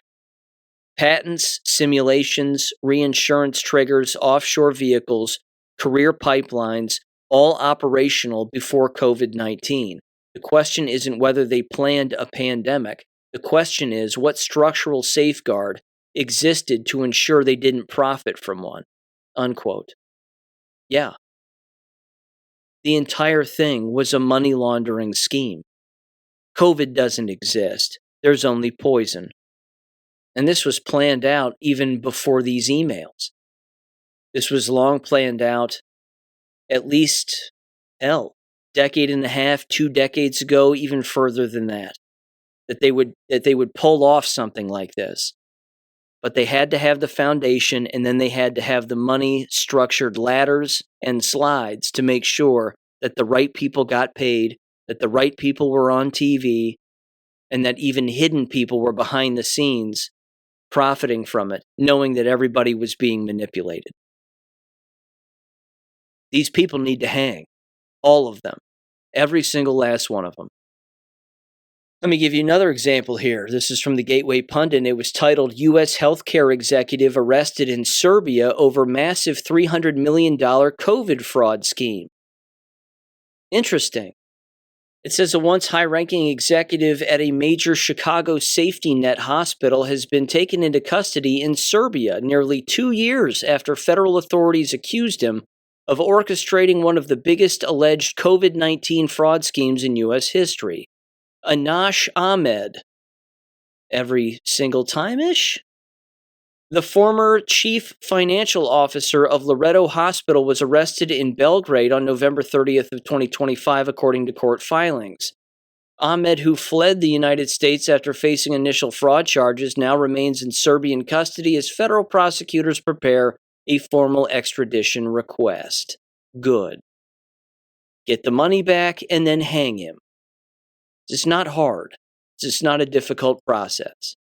Patents, simulations, reinsurance triggers, offshore vehicles, career pipelines, all operational before COVID-19. The question isn't whether they planned a pandemic. The question is what structural safeguard existed to ensure they didn't profit from one, unquote. Yeah. The entire thing was a money laundering scheme. COVID doesn't exist. There's only poison. And this was planned out even before these emails. This was long planned out at least, decade and a half, 2 decades ago, even further than that. That they would pull off something like this. But they had to have the foundation, and then they had to have the money, structured ladders and slides to make sure that the right people got paid, that the right people were on TV, and that even hidden people were behind the scenes profiting from it, knowing that everybody was being manipulated. These people need to hang. All of them. Every single last one of them. Let me give you another example here. This is from the Gateway Pundit. It was titled, U.S. Healthcare Executive Arrested in Serbia Over Massive $300 Million COVID Fraud Scheme. Interesting. It says a once high-ranking executive at a major Chicago safety net hospital has been taken into custody in Serbia nearly 2 years after federal authorities accused him of orchestrating one of the biggest alleged COVID-19 fraud schemes in U.S. history. Anash Ahmed. Every single time-ish? The former chief financial officer of Loreto Hospital was arrested in Belgrade on November 30th of 2025, according to court filings. Ahmed, who fled the United States after facing initial fraud charges, now remains in Serbian custody as federal prosecutors prepare a formal extradition request. Good. Get the money back and then hang him. It's not hard. It's not a difficult process.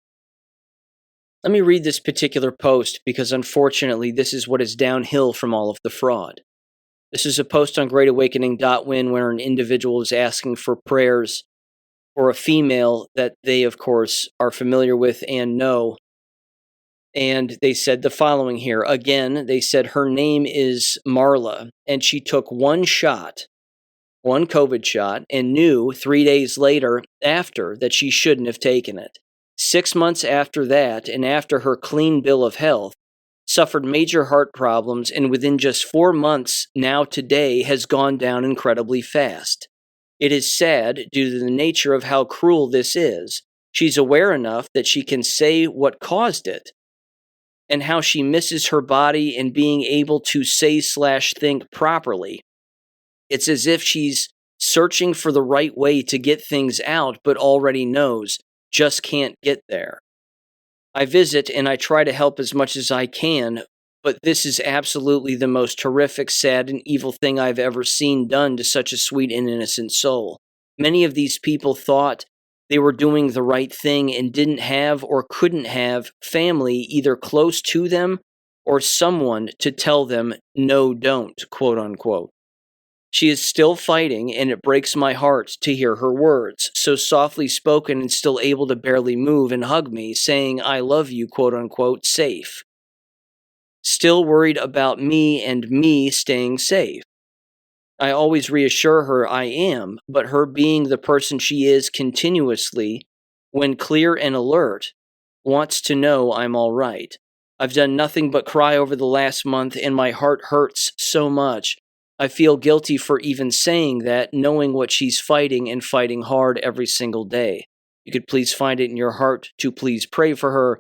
Let me read this particular post because unfortunately this is what is downhill from all of the fraud. This is a post on greatawakening.win where an individual is asking for prayers for a female that they, of course, are familiar with and know. And they said the following here. Again, they said her name is Marla and she took one COVID shot, and knew 3 days later after that she shouldn't have taken it. 6 months after that, and after her clean bill of health, suffered major heart problems, and within just 4 months now today has gone down incredibly fast. It is sad due to the nature of how cruel this is. She's aware enough that she can say what caused it, and how she misses her body and being able to say/think properly. It's as if she's searching for the right way to get things out, but already knows, just can't get there. I visit and I try to help as much as I can, but this is absolutely the most horrific, sad, and evil thing I've ever seen done to such a sweet and innocent soul. Many of these people thought they were doing the right thing and didn't have or couldn't have family either close to them or someone to tell them, no, don't, quote unquote. She is still fighting, and it breaks my heart to hear her words, so softly spoken and still able to barely move and hug me, saying, I love you, quote unquote, safe. Still worried about me and me staying safe. I always reassure her I am, but her being the person she is continuously, when clear and alert, wants to know I'm all right. I've done nothing but cry over the last month, and my heart hurts so much. I feel guilty for even saying that, knowing what she's fighting and fighting hard every single day. You could please find it in your heart to please pray for her.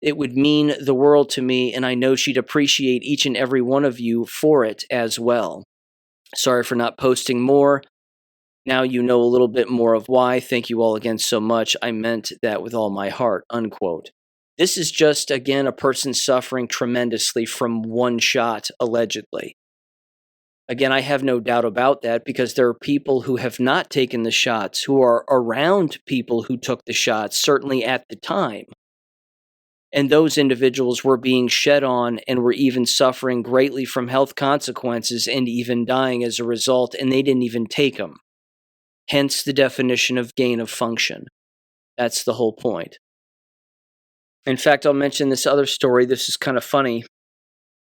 It would mean the world to me, and I know she'd appreciate each and every one of you for it as well. Sorry for not posting more. Now you know a little bit more of why. Thank you all again so much. I meant that with all my heart, unquote. This is just, again, a person suffering tremendously from one shot, allegedly. Again, I have no doubt about that because there are people who have not taken the shots, who are around people who took the shots, certainly at the time. And those individuals were being shed on and were even suffering greatly from health consequences and even dying as a result, and they didn't even take them. Hence the definition of gain of function. That's the whole point. In fact, I'll mention this other story. This is kind of funny.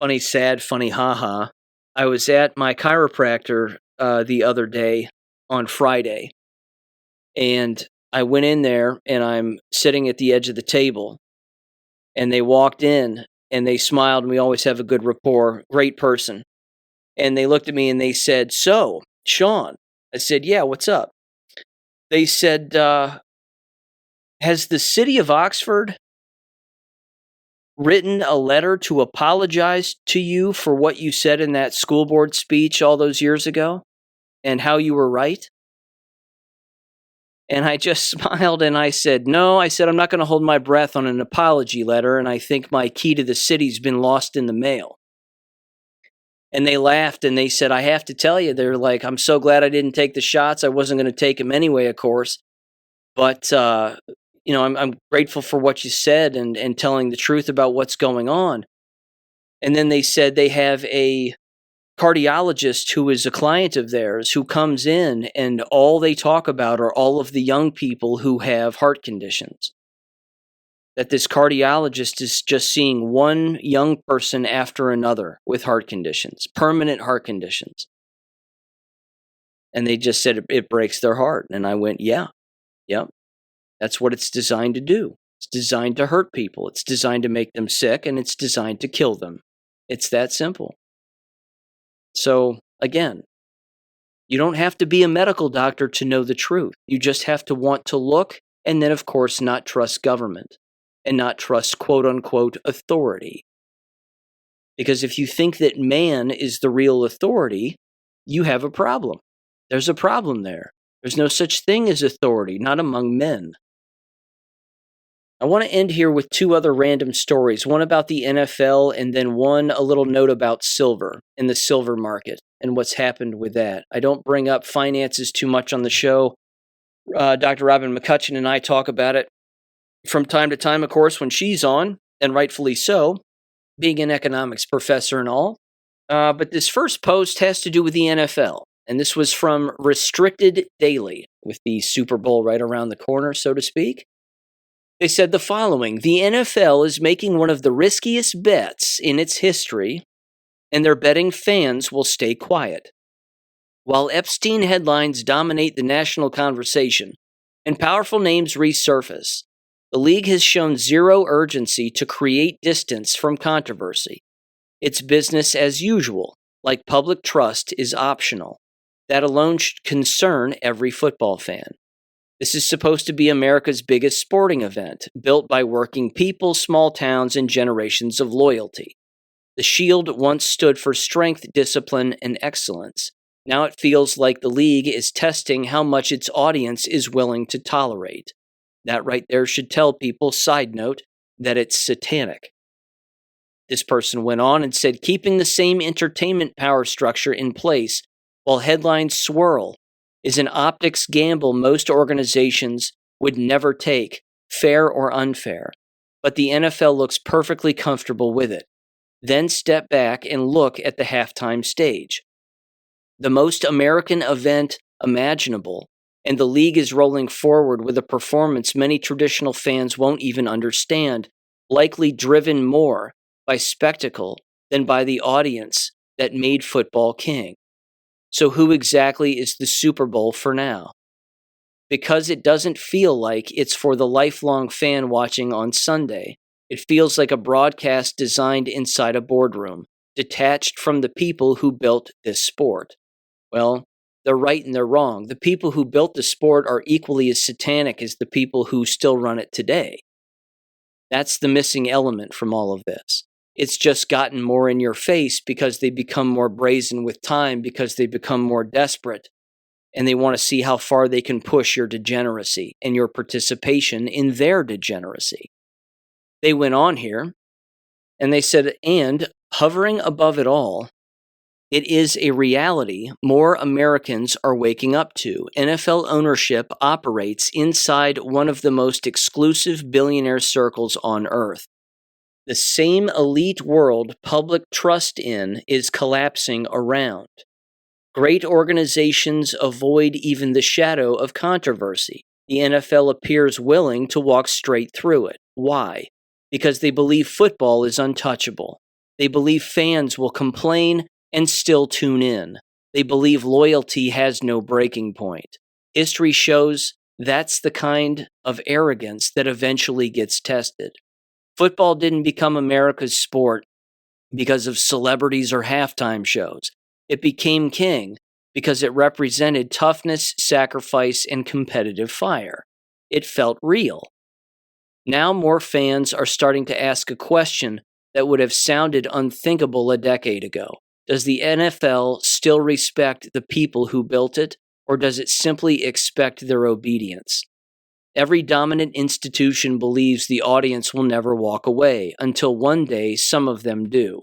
Funny, sad, funny, haha. I was at my chiropractor the other day on Friday, and I went in there, and I'm sitting at the edge of the table, and they walked in, and they smiled, and we always have a good rapport, great person. And they looked at me, and they said, "So, Sean." I said, "Yeah, what's up?" They said, "Has the city of Oxford written a letter to apologize to you for what you said in that school board speech all those years ago and how you were right?" And I just smiled and I said, "No," I said, "I'm not going to hold my breath on an apology letter, and I think my key to the city's been lost in the mail." And they laughed and they said, "I have to tell you," they're like, "I'm so glad I didn't take the shots. I wasn't going to take them anyway, of course. But, I'm grateful for what you said and telling the truth about what's going on." And then they said they have a cardiologist who is a client of theirs who comes in, and all they talk about are all of the young people who have heart conditions. That this cardiologist is just seeing one young person after another with heart conditions, permanent heart conditions. And they just said it breaks their heart. And I went, yeah. That's what it's designed to do. It's designed to hurt people. It's designed to make them sick, and it's designed to kill them. It's that simple. So, again, you don't have to be a medical doctor to know the truth. You just have to want to look, and then, of course, not trust government and not trust quote-unquote authority. Because if you think that man is the real authority, you have a problem. There's a problem there. There's no such thing as authority, not among men. I want to end here with two other random stories, one about the NFL and then one a little note about silver and the silver market and what's happened with that. I don't bring up finances too much on the show. Dr. Robin McCutcheon and I talk about it from time to time, of course, when she's on, and rightfully so, being an economics professor and all. But this first post has to do with the NFL, and this was from Restricted Daily, with the Super Bowl right around the corner, so to speak. They said the following: "The NFL is making one of the riskiest bets in its history, and their betting fans will stay quiet. While Epstein headlines dominate the national conversation and powerful names resurface, the league has shown zero urgency to create distance from controversy. It's business as usual, like public trust is optional. That alone should concern every football fan. This is supposed to be America's biggest sporting event, built by working people, small towns, and generations of loyalty. The Shield once stood for strength, discipline, and excellence. Now it feels like the league is testing how much its audience is willing to tolerate. That right there should tell people, side note, that it's satanic." This person went on and said, "Keeping the same entertainment power structure in place while headlines swirl is an optics gamble most organizations would never take, fair or unfair. But the NFL looks perfectly comfortable with it. Then step back and look at the halftime stage. The most American event imaginable, and the league is rolling forward with a performance many traditional fans won't even understand, likely driven more by spectacle than by the audience that made football king. So who exactly is the Super Bowl for now? because it doesn't feel like it's for the lifelong fan watching on Sunday. It feels like a broadcast designed inside a boardroom, detached from the people who built this sport. Well, they're right and they're wrong. The people who built the sport are equally as satanic as the people who still run it today. That's the missing element from all of this. It's just gotten more in your face because they become more brazen with time, because they become more desperate, and they want to see how far they can push your degeneracy and your participation in their degeneracy. They went on here and they said, and hovering above it all, it is a reality more Americans are waking up to. NFL ownership operates inside one of the most exclusive billionaire circles on earth. The same elite world public trust in is collapsing around. Great organizations avoid even the shadow of controversy. The NFL appears willing to walk straight through it. Why? Because they believe football is untouchable. They believe fans will complain and still tune in. They believe loyalty has no breaking point. History shows that's the kind of arrogance that eventually gets tested. Football didn't become America's sport because of celebrities or halftime shows. It became king because it represented toughness, sacrifice, and competitive fire. It felt real. Now more fans are starting to ask a question that would have sounded unthinkable a decade ago. Does the NFL still respect the people who built it, or does it simply expect their obedience? Every dominant institution believes the audience will never walk away until one day some of them do.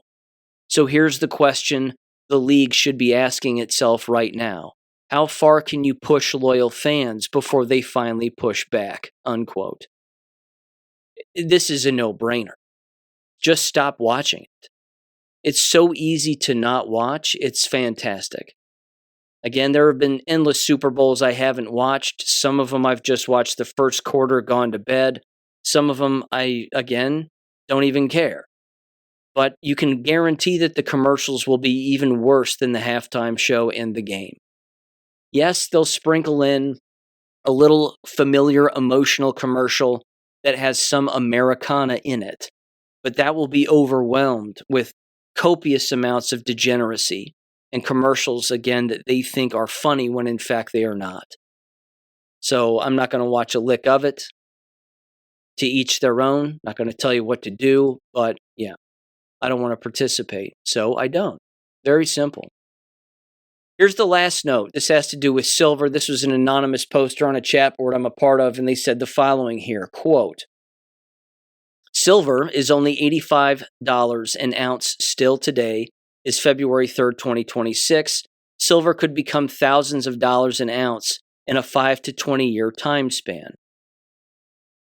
So here's the question the league should be asking itself right now. How far can you push loyal fans before they finally push back? Unquote. This is a no-brainer. Just stop watching it. It's so easy to not watch. It's fantastic. Again, there have been endless Super Bowls I haven't watched. Some of them I've just watched the first quarter, gone to bed. Some of them I, again, don't even care. But you can guarantee that the commercials will be even worse than the halftime show and the game. Yes, they'll sprinkle in a little familiar emotional commercial that has some Americana in it, but that will be overwhelmed with copious amounts of degeneracy and commercials, again, that they think are funny when in fact they are not. So I'm not going to watch a lick of it. To each their own. Not going to tell you what to do, but yeah, I don't want to participate, so I don't. Very simple. Here's the last note. This has to do with silver. This was an anonymous poster on a chat board I'm a part of, and they said the following here, quote, silver is only $85 an ounce still today, is February 3rd, 2026. Silver could become thousands of dollars an ounce in a 5 to 20 year time span.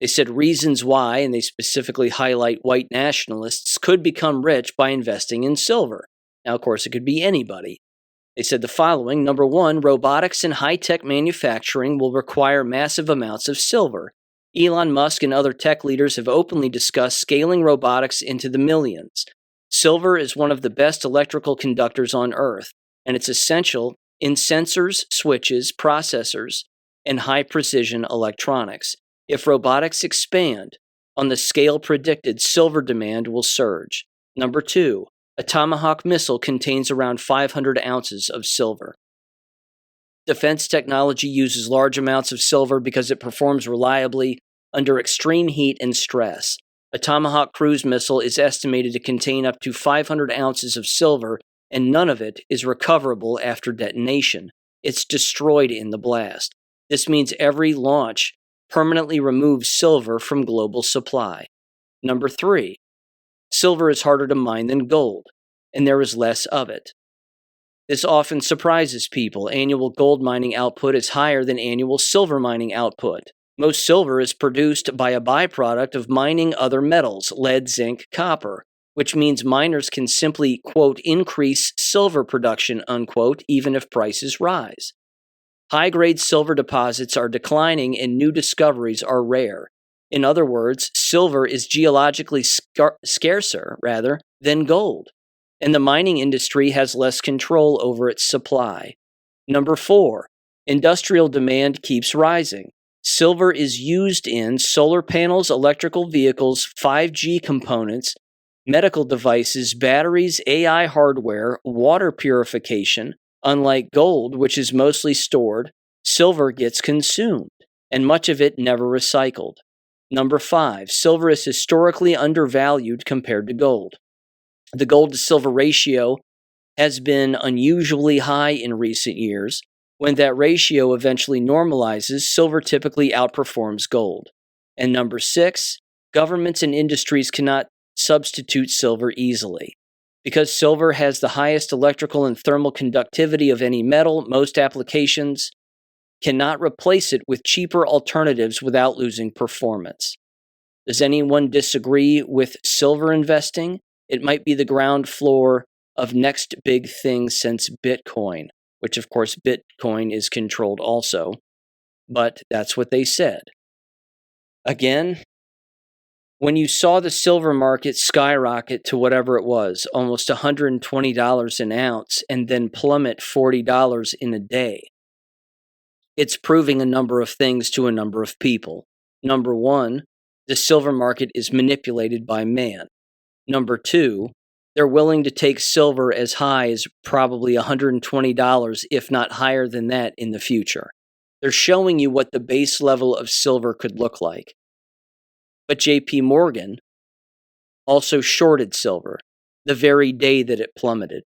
They said reasons why, and they specifically highlight white nationalists, could become rich by investing in silver. Now, of course, it could be anybody. They said the following. Number one, robotics and high-tech manufacturing will require massive amounts of silver. Elon Musk and other tech leaders have openly discussed scaling robotics into the millions. Silver is one of the best electrical conductors on Earth, and it's essential in sensors, switches, processors, and high-precision electronics. If robotics expand on the scale predicted, silver demand will surge. Number two, a Tomahawk missile contains around 500 ounces of silver. Defense technology uses large amounts of silver because it performs reliably under extreme heat and stress. A Tomahawk cruise missile is estimated to contain up to 500 ounces of silver, and none of it is recoverable after detonation. It's destroyed in the blast. This means every launch permanently removes silver from global supply. Number three, silver is harder to mine than gold, and there is less of it. This often surprises people. Annual gold mining output is higher than annual silver mining output. Most silver is produced by a byproduct of mining other metals, lead, zinc, copper, which means miners can simply, quote, increase silver production, unquote, even if prices rise. High-grade silver deposits are declining and new discoveries are rare. In other words, silver is geologically scarcer, than gold, and the mining industry has less control over its supply. Number four, Industrial demand keeps rising. Silver is used in solar panels, electrical vehicles, 5G components, medical devices, batteries, AI hardware, water purification. Unlike gold, which is mostly stored, silver gets consumed, and much of it never recycled. Number 5, silver is historically undervalued compared to gold. The gold to silver ratio has been unusually high in recent years. When that ratio eventually normalizes, silver typically outperforms gold. And number 6, governments and industries cannot substitute silver easily. Because silver has the highest electrical and thermal conductivity of any metal, most applications cannot replace it with cheaper alternatives without losing performance. Does anyone disagree with silver investing? It might be the ground floor of next big thing since Bitcoin, which of course Bitcoin is controlled also, but that's what they said. Again, when you saw the silver market skyrocket to whatever it was, almost $120 an ounce, and then plummet $40 in a day, it's proving a number of things to a number of people. Number 1, the silver market is manipulated by man. Number 2, they're willing to take silver as high as probably $120, if not higher than that in the future. They're showing you what the base level of silver could look like. But JP Morgan also shorted silver the very day that it plummeted,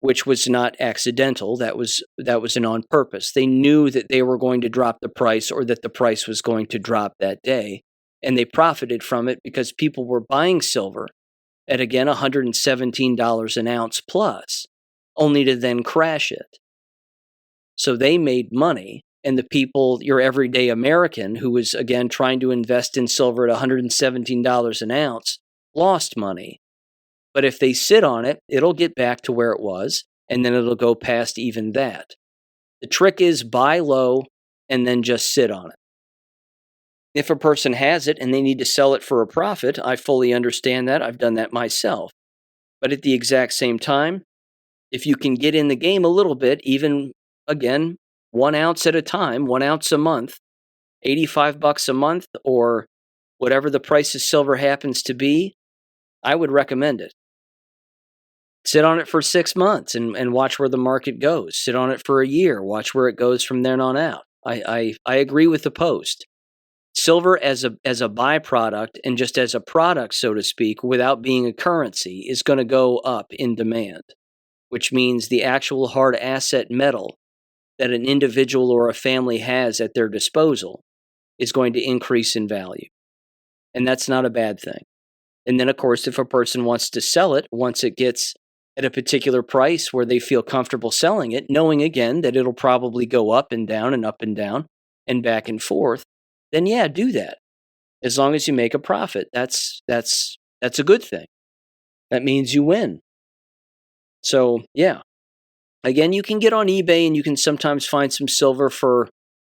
which was not accidental. That was an on purpose. They knew that they were going to drop the price, or that the price was going to drop that day, and they profited from it because people were buying silver at, again, $117 an ounce plus, only to then crash it. So they made money, and the people, your everyday American who was, again, trying to invest in silver at $117 an ounce, lost money. But if they sit on it, it'll get back to where it was, and then it'll go past even that. The trick is buy low and then just sit on it. If a person has it and they need to sell it for a profit, I fully understand that. I've done that myself. But at the exact same time, if you can get in the game a little bit, even, again, 1 ounce at a time, 1 ounce a month, $85 a month, or whatever the price of silver happens to be, I would recommend it. Sit on it for 6 months and watch where the market goes. Sit on it for a year. Watch where it goes from then on out. I agree with the post. Silver as a byproduct, and just as a product, so to speak, without being a currency, is going to go up in demand, which means the actual hard asset metal that an individual or a family has at their disposal is going to increase in value. And that's not a bad thing. And then, of course, if a person wants to sell it, once it gets at a particular price where they feel comfortable selling it, knowing, again, that it'll probably go up and down and back and forth, then yeah, do that. As long as you make a profit, that's a good thing. That means you win. So yeah, again, you can get on eBay and you can sometimes find some silver for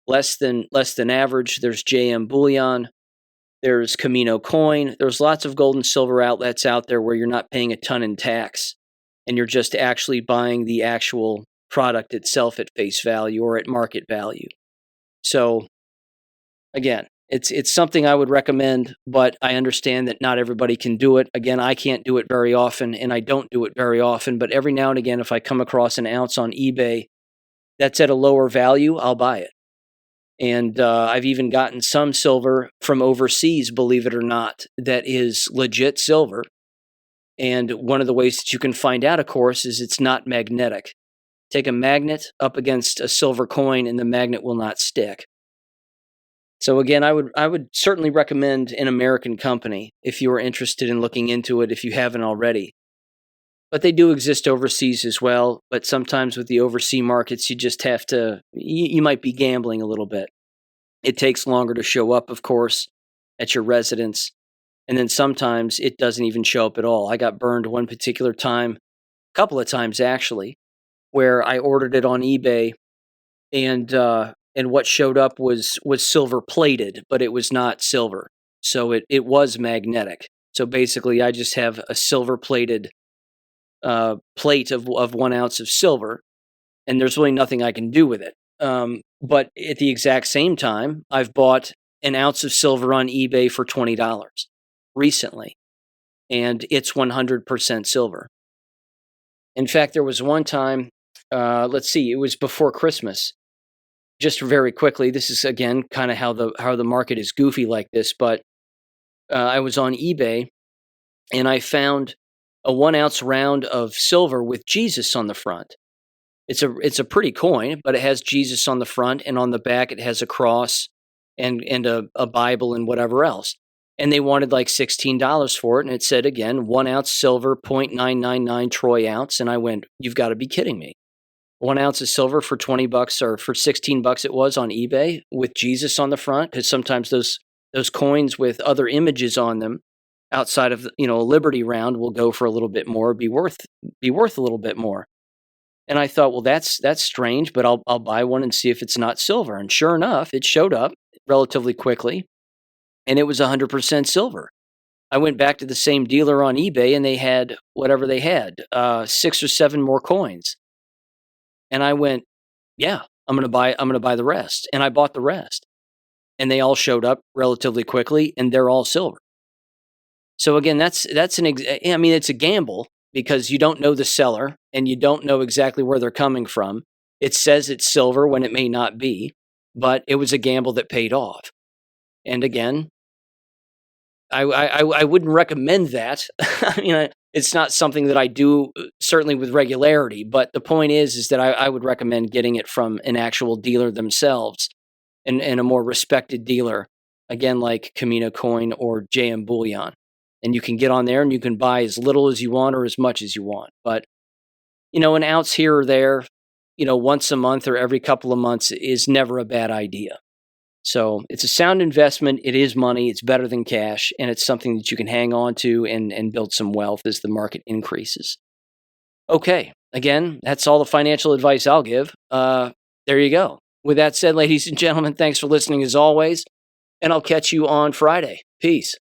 less than average. There's JM Bullion, there's Camino Coin. There's lots of gold and silver outlets out there where you're not paying a ton in tax, and you're just actually buying the actual product itself at face value or at market value. So again, it's something I would recommend, but I understand that not everybody can do it. Again, I can't do it very often, and I don't do it very often, but every now and again, if I come across an ounce on eBay that's at a lower value, I'll buy it. And I've even gotten some silver from overseas, believe it or not, that is legit silver. And one of the ways that you can find out, of course, is it's not magnetic. Take a magnet up against a silver coin and the magnet will not stick. So again, I would certainly recommend an American company if you are interested in looking into it, if you haven't already. But they do exist overseas as well. But sometimes with the overseas markets, you just have to, you might be gambling a little bit. It takes longer to show up, of course, at your residence. And then sometimes it doesn't even show up at all. I got burned one particular time, a couple of times actually, where I ordered it on eBay and what showed up was silver plated, but it was not silver. So it was magnetic. So basically I just have a silver plated plate of 1 ounce of silver, and there's really nothing I can do with it. But at the exact same time, I've bought an ounce of silver on eBay for $20 recently, and it's 100% silver. In fact, there was one time, let's see, it was before Christmas. Just very quickly, this is again kind of how the market is goofy like this, but I was on eBay and I found a 1 ounce round of silver with Jesus on the front. It's a pretty coin, but it has Jesus on the front, and on the back it has a cross and a Bible and whatever else. And they wanted like $16 for it, and it said again 1 ounce silver, 0.999 troy ounce, and I went, "You've got to be kidding me! 1 ounce of silver for $20 or for $16 it was on eBay with Jesus on the front," because sometimes those coins with other images on them outside of a Liberty round will go for a little bit more, be worth a little bit more. And I thought, well, that's strange, but I'll buy one and see if it's not silver. And sure enough, it showed up relatively quickly, and it was 100% silver. I went back to the same dealer on eBay, and they had whatever they had, 6 or 7 more coins. And I went, yeah, I'm going to buy the rest. And I bought the rest. And they all showed up relatively quickly, and they're all silver. So again, it's a gamble because you don't know the seller and you don't know exactly where they're coming from. It says it's silver when it may not be, but it was a gamble that paid off. And again, I wouldn't recommend that. It's not something that I do certainly with regularity, but the point is that I would recommend getting it from an actual dealer themselves and a more respected dealer, again, like Camino Coin or JM Bullion. And you can get on there and you can buy as little as you want or as much as you want. But, an ounce here or there, once a month or every couple of months is never a bad idea. So it's a sound investment. It is money. It's better than cash. And it's something that you can hang on to and build some wealth as the market increases. Okay. Again, that's all the financial advice I'll give. There you go. With that said, ladies and gentlemen, thanks for listening as always. And I'll catch you on Friday. Peace.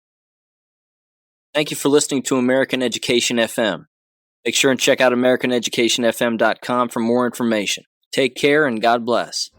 Thank you for listening to American Education FM. Make sure and check out AmericanEducationFM.com for more information. Take care and God bless.